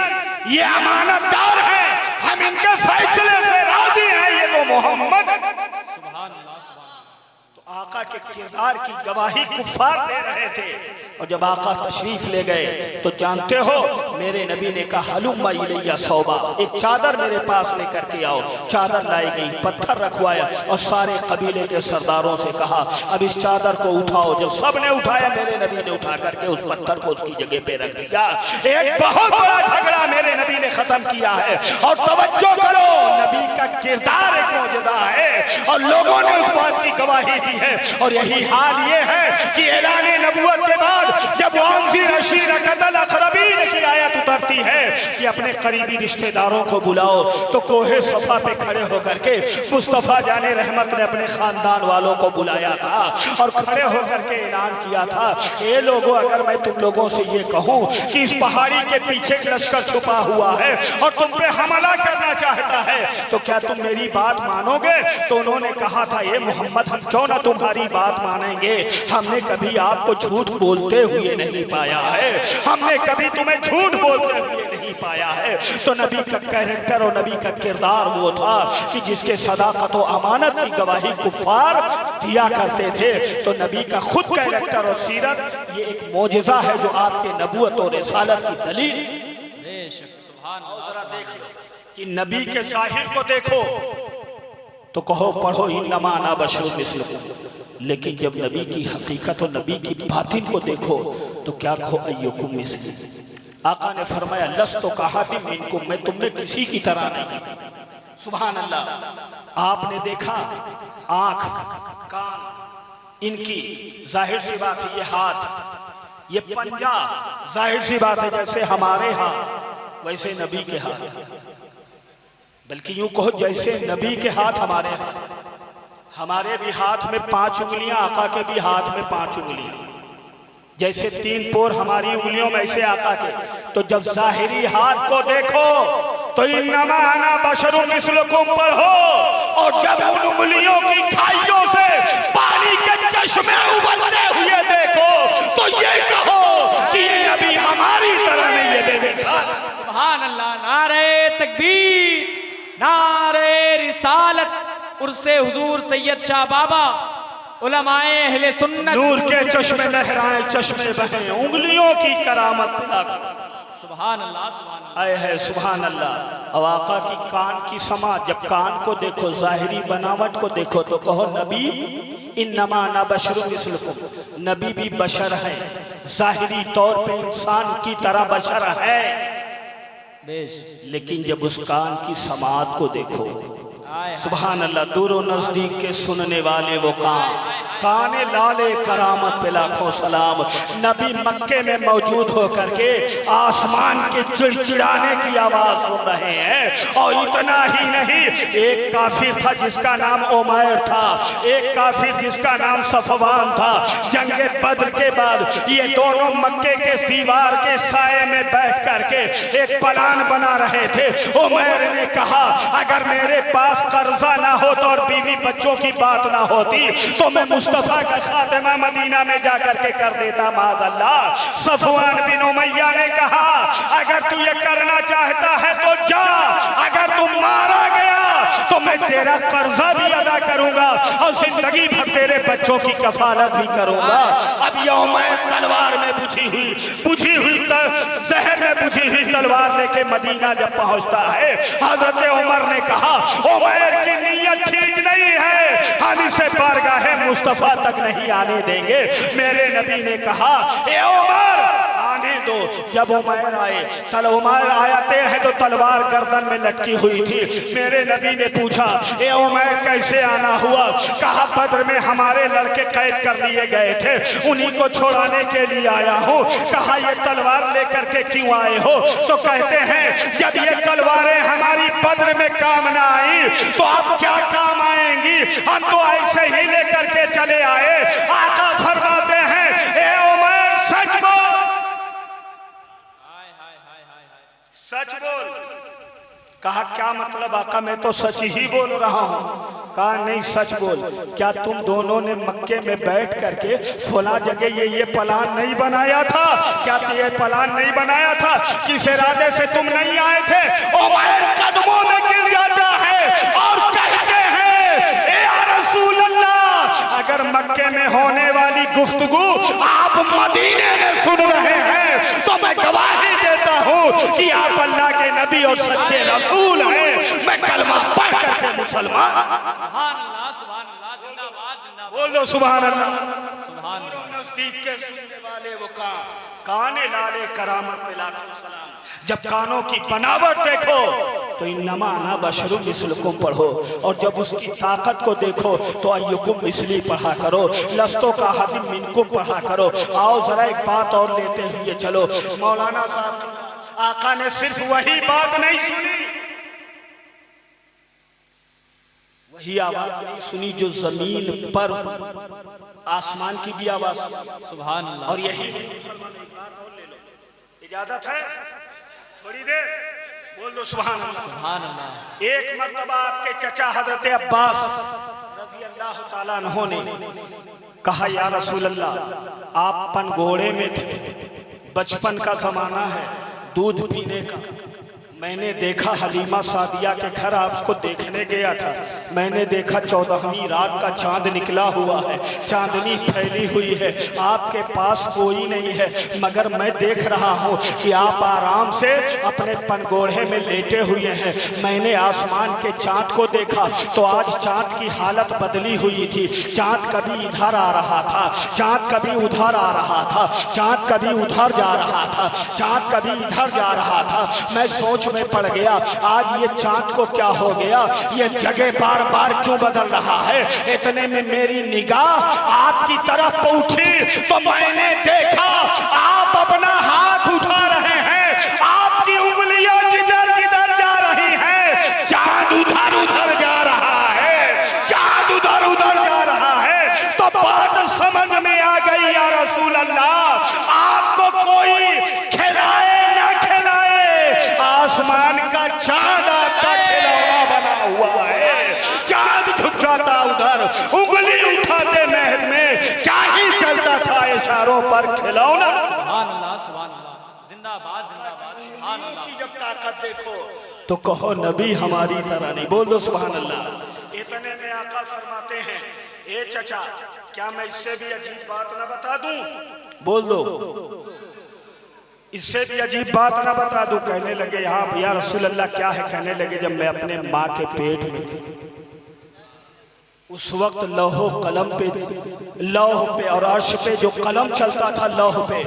ये अमानतदार है, हम इनके फैसले से राजी हैं, ये तो मोहम्मद। सुभान अल्लाह। आका के किरदार की गवाही कुफार दे रहे थे। और जब आका तशरीफ ले गए तो जानते हो मेरे नबी ने कहा हलुम्मा इलैया सौबा, एक चादर मेरे पास लेकर के आओ। चादर लाई गई, पत्थर रखवाया और सारे कबीले के सरदारों से कहा अब इस चादर को उठाओ। जब सब ने उठाया मेरे नबी ने उठा करके उस पत्थर को उसकी जगह पे रख दिया। एक बहुत बड़ा झगड़ा मेरे नबी ने खत्म किया है। और तवज्जो करो, नबी का किरदार एक मौजूदा है और लोगों ने उस बात की गवाही दी है। और यही हाल ये है कि ऐलान नबूवत के बाद जब अक़रबीन की आयत उतरती है कि अपने करीबी रिश्तेदारों को बुलाओ, तो कोहे सफा पे खड़े होकर के मुस्तफ़ा जाने रहमत ने अपने खानदान वालों को बुलाया था और खड़े होकर के ऐलान किया था ये लोगों, अगर मैं तुम लोगों से ये कहूँ कि इस पहाड़ी के पीछे लश्कर छुपा हुआ है और तुम पे हमला करना चाहता है तो क्या तुम मेरी बात मानोगे? तो उन्होंने कहा था ये मोहम्मद हम क्यों ना तुम्हारी बात मानेंगे, हमने कभी आपको झूठ बोलते हुए नहीं पाया है, हमने कभी तुम्हें झूठ बोलते हुए नहीं पाया है। तो नबी का कैरेक्टर और नबी का किरदार वो था कि जिसके सदाकत और अमानत की गवाही कुफार दिया करते थे। तो नबी का खुद कैरेक्टर और सीरत ये एक मौजज़ा है जो आपके नबूवत और रिसालत की दलील। जरा देख लो कि नबी के ज़ाहिर को देखो तो कहो पढ़ो इन्नमा अना बशरुम मिस्लुकुम, लेकिन जब नबी की हकीकत और नबी की बातिन को देखो तो क्या कहो अय्युकुम मिस्ली। आका ने फरमाया लस्तु कहातिम मिनकुम, मैं तुमने किसी की तरह नहीं। सुभान अल्लाह। आपने देखा आंख कान इनकी जाहिर सी बात है, ये हाथ ये पंजा जाहिर सी बात है जैसे हमारे हाथ वैसे नबी के हाथ, बल्कि यूं कहो जैसे नबी के हाथ हमारे हाथ। हमारे भी हाथ में 5 उंगलियां, आका के भी हाथ में 5 उंगलियां। जैसे 3 पोर हमारी उंगलियों में ऐसे आका के। तो जब जाहिरी हाथ को देखो तो इन्नमा अना बशरुम मिस्लुकुम पढ़ो, और जब उन उंगलियों की खाइयों से पानी के चश्मे उबलते हुए देखो तो ये कहो कि ये नबी हमारी तरह नहीं है बेमिसाल। सुभान अल्लाह। नारे तकबीर, नारे रिसालत, उर्से हुजूर सैयद शाह बाबा, उलमाए अहले सुन्नत, नूर के चश्मे लहराए चश्मे बहे, उंगलियों की करामत सुभान अल्लाह, सुभान अल्लाह। आए है सुभान अल्लाह। और आका की कान की समा, जब कान को देखो, जाहिरी बनावट को देखो तो कहो नबी इन्नमा अना बशरुम मिस्लुकुम, नबी भी बशर है, जाहिरी तौर पे इंसान की तरह बशर है। लेकिन जब उस कान की समात को देखो, सुभान अल्लाह, दूरों नजदीक के सुनने वाले वो काने लाले करामत पे लाखों सलाम। नबी मक्के में मौजूद होकर के आसमान के चिड़चिड़ाने की आवाज सुन रहे हैं। और इतना ही नहीं, एक काफिर था जिसका नाम उमैर था, एक काफिर जिसका नाम सफवान था। जंगे बद्र के बाद ये दोनों मक्के के दीवार के साये में बैठ करके एक प्लान बना रहे थे। उमैर ने कहा अगर मेरे पास कर्जा ना होता और बीवी बच्चों की बात ना होती तो मैं मुस्तफा का खातिमा मदीना में जाकर के कर देता माज़अल्लाह। सफवान बिन उमैया ने कहा अगर तू ये करना चाहता है तो जा, अगर तू मारा गया तो मैं तेरा कर्जा भी अदा करूंगा और जिंदगी भर तेरे बच्चों की कफालत भी करूंगा। अब ये उमैर तलवार में बुझी हुई जहर में बुझी हुई तलवार लेके मदीना जब पहुंचता है, हजरत उमर ने कहा उमैर की नीयत ठीक नहीं है, हम इसे बारगाहे मुस्तफा तक नहीं आने देंगे। मेरे नबी ने कहा ए उमर आने दो। जब उमैर आए, उमैर आते हैं तो तलवार गर्दन में लटकी हुई थी। मेरे नबी ने पूछा ए उमैर कैसे आना हुआ? कहा बद्र में हमारे लड़के कैद कर लिए गए थे, उन्हीं को छुड़ाने के लिए आया हूँ। कहा ये तलवार लेकर के क्यों आए हो? तो कहते हैं जब ये तलवारें हमारी बद्र में काम ना आई तो अब क्या काम आएंगी, हम तो ऐसे ही लेकर के चले आए। आका फरमाते हैं ए उमैर सच बोल, सच बोल। कहा क्या मतलब आका, मैं तो सच ही बोल रहा हूँ। कहा नहीं सच बोल, क्या तुम दोनों ने मक्के में बैठ करके फला जगह ये प्लान नहीं बनाया था? क्या ये प्लान नहीं बनाया था? किस इरादे से तुम नहीं आए थे? उमैर कदमों में गिर जाता है और कहते हैं ए रसूल अल्लाह, अगर मक्के में होने वाली गुफ्तगू आप मदीने में सुन रहे हैं तो मैं गवाही देता हूँ कि आप अल्लाह के नबी और सच्चे रसूल हैं। मैं कलमा पढ़ करके मुसलमान। सुभान अल्लाह, सुभान अल्लाह, जिंदाबाद जिंदाबाद। बोलो सुभान अल्लाह, सुभान अल्लाह। नजदीक के सुनने वाले वो काने लाले करामत पे लाखों सलाम। जब कानों की बनावट देखो तो इन्नमा अना बशरुम मिस्लुकुम पढ़ो, और जब उसकी ताकत को देखो तो अय्युकुम मिस्ली पढ़ा करो, लस्तो का हदिम मिनकुम पढ़ा करो। आओ जरा एक बात और लेते हुए चलो। मौलाना साहब आका ने सिर्फ वही बात नहीं सुनी, वही आवाज नहीं सुनी जो जमीन पर आसमान की भी आवाज। सुभान अल्लाह। और यही इजाजत है थोड़ी देर बोल दो सुभान अल्लाह। सुभान अल्लाह। एक मर्तबा आपके चचा हजरत अब्बास रजी अल्लाह ताला अन्हु ने कहा या रसूल अल्लाह, आप पन घोड़े में थे, बचपन का जमाना है, दूध पीने का। मैंने देखा हलीमा सादिया के घर आपको देखने गया था, मैंने देखा 14वीं रात का चांद निकला हुआ है, चांदनी फैली हुई है, आपके पास कोई नहीं है, मगर मैं देख रहा हूँ कि आप आराम से अपने पनगोढ़े में लेटे हुए हैं। मैंने आसमान के चांद को देखा तो आज चांद की हालत बदली हुई थी। चांद कभी इधर आ रहा था, चांद कभी उधर आ रहा था, चांद कभी उधर जा रहा था, चांद कभी इधर जा रहा था। मैं सोच में पड़ गया आज ये चांद को क्या हो गया, ये जगह बार बार क्यों बदल रहा है। इतने में मेरी निगाह आपकी तरफ उठी तो मैंने देखा आप अपना हाथ उठा रहे हैं, आपकी उंगलियां जिधर जिधर जा रही हैं, चांद उधर उधर जा रहा है, चांद उधर उधर जा रहा है। तो बात समझ में आ गई या रसूल अल्लाह, उंगली उठाते नहर में, क्या ही चलता था इशारों पर खिलौना। सुभान अल्लाह, सुभान अल्लाह, जिंदाबाद जिंदाबाद, सुभान अल्लाह। की जब ताकत देखो तो कहो नबी हमारी तरह नहीं। बोल दो सुभान अल्लाह। इतने में आका फरमाते हैं, ए चचा क्या मैं इससे भी अजीब बात ना बता दूं? बोल दो, इससे भी अजीब बात ना बता दूं? कहने लगे हाँ या रसूल अल्लाह क्या है? कहने लगे जब मैं अपने माँ के पेट में थी उस वक्त लौहो कलम पे, लौह पे और अर्श पे जो कलम चलता था, लौह पे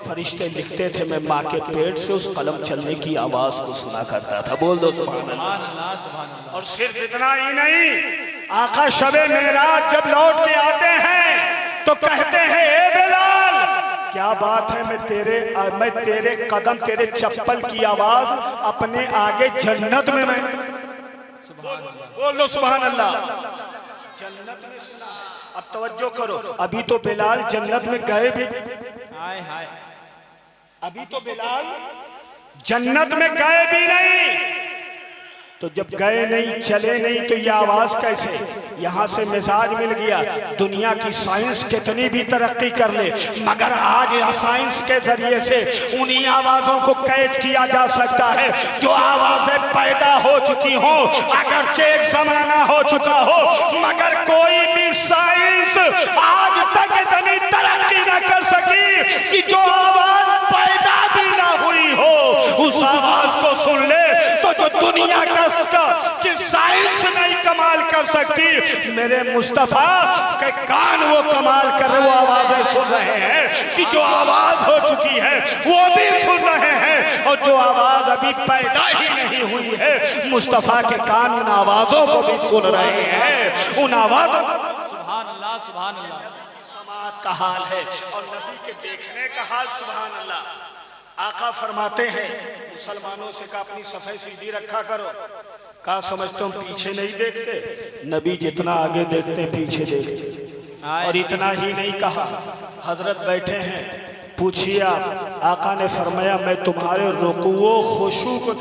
फरिश्ते लिखते थे, मैं माँ के पेट से उस कलम चलने की आवाज को सुना करता था। बोल दो सुभान अल्लाह। और सिर्फ इतना ही नहीं, आका शबे मेराज जब लौट के आते हैं तो कहते हैं ए बिलाल क्या बात है, मैं तेरे कदम, तेरे चप्पल की आवाज अपने आगे जन्नत में मैं। बोल लो सुभान अल्लाह। जन्नत में सुना। अब तवज्जो करो, अभी तो बिलाल जन्नत में गए भी, हाय हाय, अभी तो बिलाल जन्नत में गए भी नहीं। तो जब गए नहीं, चले नहीं, तो ये आवाज कैसे? यहां से मिजाज मिल गया। दुनिया की साइंस कितनी भी तरक्की कर ले, मगर आज साइंस के जरिए से उन्हीं आवाजों को कैद किया जा सकता है जो आवाजें पैदा हो चुकी हो। अगरचे एक जमाना हो चुका हो, मगर कोई भी साइंस आज तक इतनी तरक्की न कर सकी कि जो आवाज पैदा भी ना हुई हो उस आवाज को सुन ले तो जो दुनिया का कि साइंस नहीं कमाल कर सकती, मेरे मुस्तफा के कान वो कमाल कर रहे, वो आवाजें सुन रहे हैं कि जो आवाज हो चुकी है वो भी सुन रहे हैं, और जो आवाज अभी पैदा ही नहीं हुई है मुस्तफा के कान उन आवाजों को भी सुन रहे हैं। उन आवाजों, सुभान अल्लाह, सुभान अल्लाह। समात का हाल है और नबी के देखने का हाल, सुभान अल्लाह। आका फरमाते हैं मुसलमानों से कहा अपनी सफाई सीधी रखा करो। कहा समझते हम पीछे नहीं देखते? नबी जितना आगे देखते पीछे देखते। और इतना ही नहीं कहा, हजरत बैठे हैं, पूछिए आप। आका ने फरमाया मैं तुम्हारे रुकूओ खुशू को,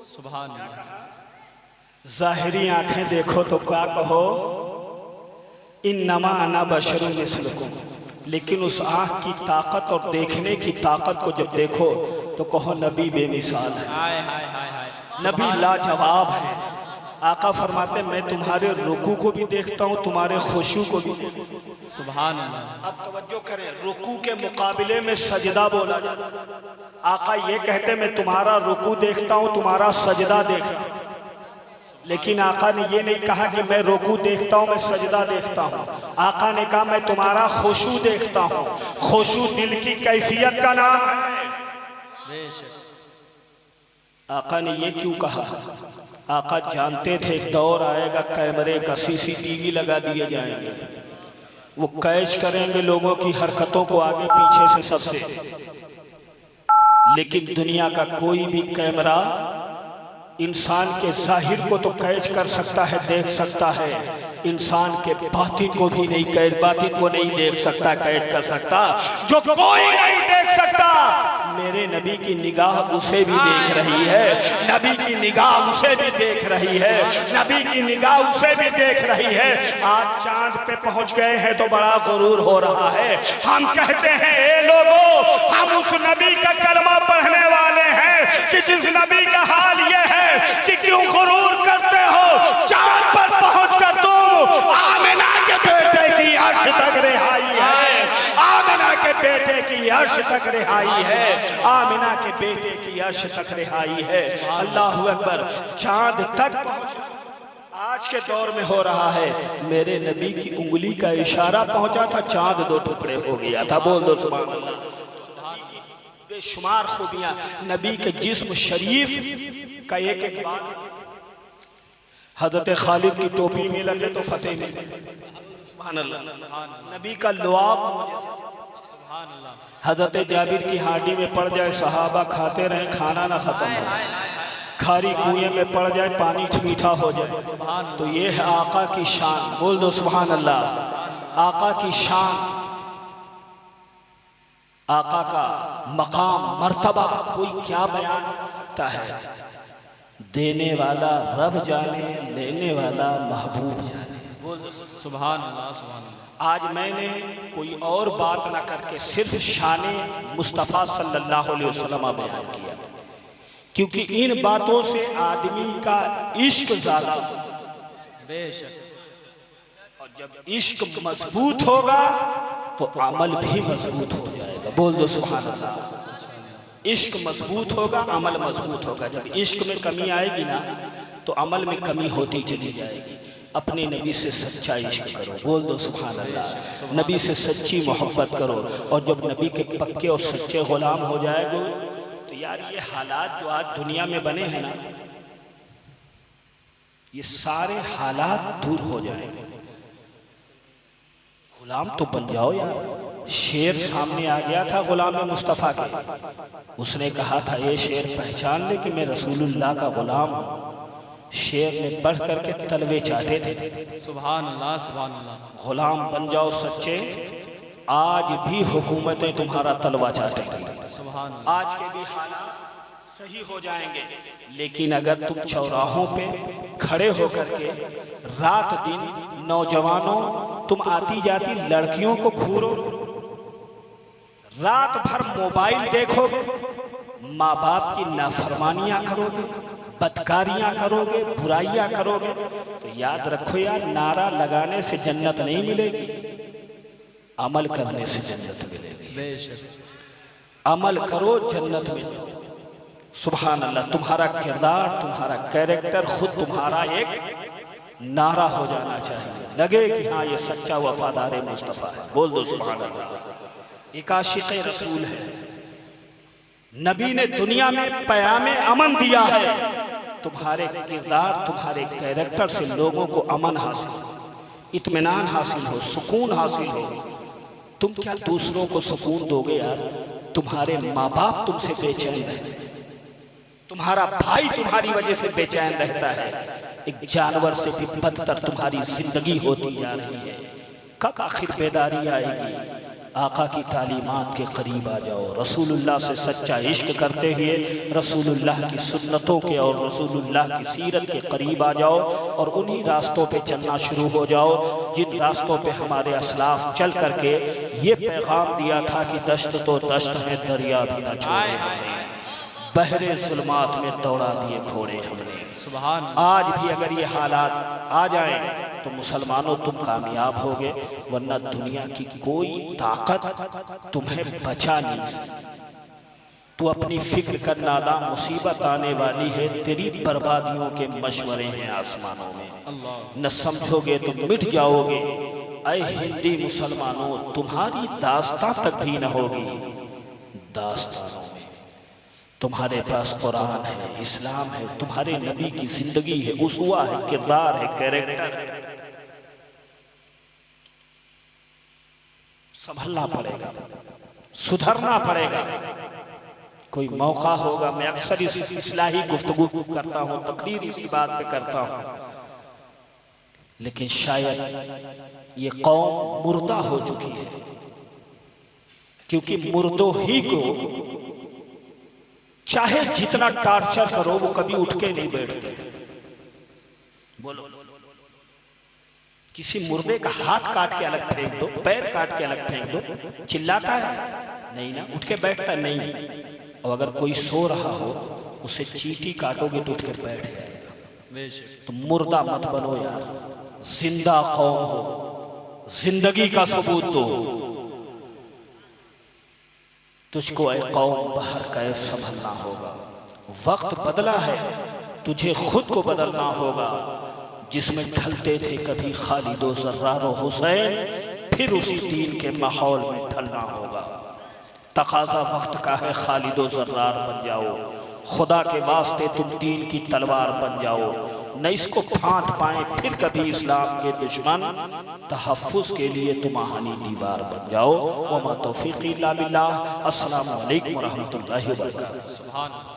सुभान अल्लाह। जाहिरी आंखें देखो तो क्या कहो, इन्नमा अना बशरुन मिस्लुकुम, लेकिन उस आँख की ताकत और देखने की ताकत को जब देखो तो कहो नबी बेमिसाल है, हाय हाय हाय हाय, नबी लाजवाब है। आका फरमाते मैं तुम्हारे रुकू को भी देखता हूँ, तुम्हारे खुशू को भी। सुभान अल्लाह। अब तवज्जो करें, रुकू के मुकाबले में सजदा बोला जाता। आका ये कहते मैं तुम्हारा रुकू देखता हूँ, तुम्हारा सजदा देखता हूँ, लेकिन आका ने ये नहीं कहा कि मैं रुकू देखता हूँ, मैं सजदा देखता हूँ। आका ने कहा मैं तुम्हारा खुशू देखता हूँ। खुशू दिल की कैफियत का नाम है। आका ने ये क्यों कहा? आका जानते थे एक दौर आएगा, कैमरे का सीसीटीवी लगा दिए जाएंगे, वो कैच करेंगे लोगों की हरकतों को आगे पीछे से सबसे। लेकिन दुनिया का कोई भी कैमरा इंसान के जाहिर को तो कैच कर सकता है, देख सकता है, इंसान के बातिन को भी नहीं कैद, बातिन को नहीं देख सकता, कैद कर सकता। जो कोई नहीं देख सकता, मेरे नबी की निगाह उसे भी देख रही है, नबी की निगाह उसे भी देख रही है, नबी की निगाह उसे भी देख रही है। आज चांद पे पहुंच गए हैं तो बड़ा गुरूर हो रहा है। हम कहते हैं ए लोगों, हम उस नबी का कलमा पढ़ने वाले हैं कि जिस नबी का हाल ये है कि क्यों गुरूर करते हो? चांद पर पहुंचकर तुम आमिना के बेटे की अर्श तक रिहाई है, आमिना के बेटे की अर्श तक रिहाई है, आमिना के बेटे की अर्श तक रिहाई है। अल्लाहु अकबर। चांद तक आज के दौर में हो रहा है। मेरे नबी की उंगली का इशारा पहुंचा था, चांद दो टुकड़े हो गया था। बोल दो सुभान अल्लाह। बेशुमार खूबियां नबी के जिस्म शरीफ का एक एक बात। हजरत खालिद की टोपी में लगे तो फतेह में, सुभान अल्लाह। नबी का लुआब, हजरत जाबिर की हांडी में पड़ जाए, सहाबा खाते रहे, खाना ना खत्म हो, खारी कुएं में पड़ जाए, पानी मीठा हो जाए। तो ये है आका की शान। बोल दो सुभान अल्लाह। आका की शान, आका का मकाम, मर्तबा कोई क्या बयान करता है। देने वाला रब जाने, लेने वाला महबूब जाने। सुभान अल्लाह सुभान अल्लाह। आज मैंने कोई और बात ना करके सिर्फ शाने मुस्तफ़ा सल्लल्लाहु अलैहि वसल्लम बयान किया, क्योंकि इन बातों से आदमी का इश्क ज्यादा, बेशक, और जब इश्क मजबूत होगा तो अमल भी मजबूत हो जाएगा। बोल दो सुभान अल्लाह। इश्क मजबूत होगा, अमल मजबूत होगा। जब इश्क में कमी आएगी ना तो अमल में कमी होती चली जाएगी। अपने नबी से सच्चा इश्क करो। बोल दो सुभान अल्लाह। नबी से सच्ची मोहब्बत करो, और जब नबी के पक्के और सच्चे गुलाम हो जाएगो तो यार ये हालात जो आज दुनिया में बने हैं ना, ये सारे हालात दूर हो जाएंगे। गुलाम तो बन जाओ यार। शेर सामने आ गया था गुलाम मुस्तफ़ा के, उसने कहा था ये शेर पहचान ले कि मैं रसूलुल्लाह का गुलाम हूँ। शेर ने बढ़ करके तलवे चाटे थे। सुभान अल्लाह सुभान अल्लाह। गुलाम बन जाओ सच्चे, आज भी हुकूमतें तुम्हारा तलवा चाटेंगी। सुभान आज के भी हालात सही हो जाएंगे, लेकिन अगर तुम चौराहों पे खड़े होकर के रात दिन नौजवानों तुम आती जाती लड़कियों को घूरो, रात भर मोबाइल देखोगे, माँ बाप की नाफरमानियां करोगे, बदकारियां करोगे, बुराइयां करोगे, तो याद रखो यार, नारा लगाने से जन्नत नहीं मिलेगी, अमल करने से जन्नत मिलेगी। बेशक, अमल करो जन्नत मिलेगी। सुभान अल्लाह। तुम्हारा किरदार, तुम्हारा कैरेक्टर खुद तुम्हारा एक नारा हो जाना चाहिए, लगे कि हाँ ये सच्चा वफादार मुस्तफ़ा है। बोल दो सुभान अल्लाह। एक आशिक़ रसूल है, नबी ने दुनिया में पयामे अमन दिया है। तुम्हारे किरदार, तुम्हारे कैरेक्टर से लोगों को अमन हासिल, इत्मीनान हासिल हो, सुकून हासिल हो। तुम क्या दूसरों को सुकून दोगे यार? तुम्हारे माँ बाप तुमसे बेचैन रहते, तुम्हारा भाई तुम्हारी वजह से बेचैन रहता है, एक जानवर से भी बदतर तुम्हारी जिंदगी होती जा रही है। कब आखिर बेदारी आएगी? आका की तालीमात के करीब आ जाओ, रसूलुल्लाह से सच्चा इश्क करते हुए रसूलुल्लाह की सुन्नतों के और रसूलुल्लाह की सीरत के करीब आ जाओ, और उन्हीं रास्तों पे चलना शुरू हो जाओ जिन रास्तों पे हमारे असलाफ चल करके ये पैगाम दिया था कि दश्त तो दश्त में दरिया भी न छोड़े हमने, बहरे जुल्मात में दौड़ा दिए घोड़े हमने। सुभान। आज भी अगर ये हालात आ जाएं तो मुसलमानों तुम कामयाब होगे, वरना दुनिया की कोई ताकत तुम्हें बचा नहीं सकती। तू अपनी फिक्र कर नादा, मुसीबत आने वाली है, तेरी बर्बादियों के मशवरे हैं आसमानों में, न समझोगे तो मिट जाओगे। ऐ हिंदी मुसलमानों, तुम्हारी दास्तां तक भी न होगी दास्तानों में। तुम्हारे पास कुरान है, इस्लाम है, तुम्हारे नबी की जिंदगी है, उसवा है, किरदार है, कैरेक्टर है। संभलना पड़ेगा, सुधरना पड़ेगा। कोई मौका होगा, मैं अक्सर इस इस्लाही गुफ्तगू करता हूँ, तकरीर इसी बात पे करता हूँ, लेकिन शायद ये कौम मुर्दा हो चुकी है, क्योंकि मुर्दों ही को चाहे जितना टार्चर करो वो कभी उठ के नहीं बैठते। बोलो, किसी मुर्दे का हाथ काट के अलग फेंक दो, पैर काट के अलग फेंक दो, चिल्लाता है? नहीं ना, उठ के बैठता नहीं। और अगर कोई सो रहा हो उसे चींटी काटोगे तो उठ के बैठ जाएगा। तो मुर्दा मत बनो यार, जिंदा कौम हो, जिंदगी का सबूत दो। तुझको ऐ कौम बाहर कैफ संभलना होगा। वक्त बदला है, तुझे खुद को बदलना होगा। जिसमें ढलते थे कभी खालिद और जर्रार और हुसैन, फिर उसी दीन के माहौल में ढलना होगा। तकाजा वक्त का है, खालिद और जर्रार बन जाओ। खुदा के वास्ते तुम दीन की तलवार बन जाओ, न इसको फांट पाए फिर कभी इस्लाम के दुश्मन। तहफ़्फ़ुज़ के लिए तुम आहानी दीवार बन जाओ। वमा तौफ़ीक़ी इल्ला बिल्लाह। अस्सलामु अलैकुम व रहमतुल्लाहि व बरकातुहू।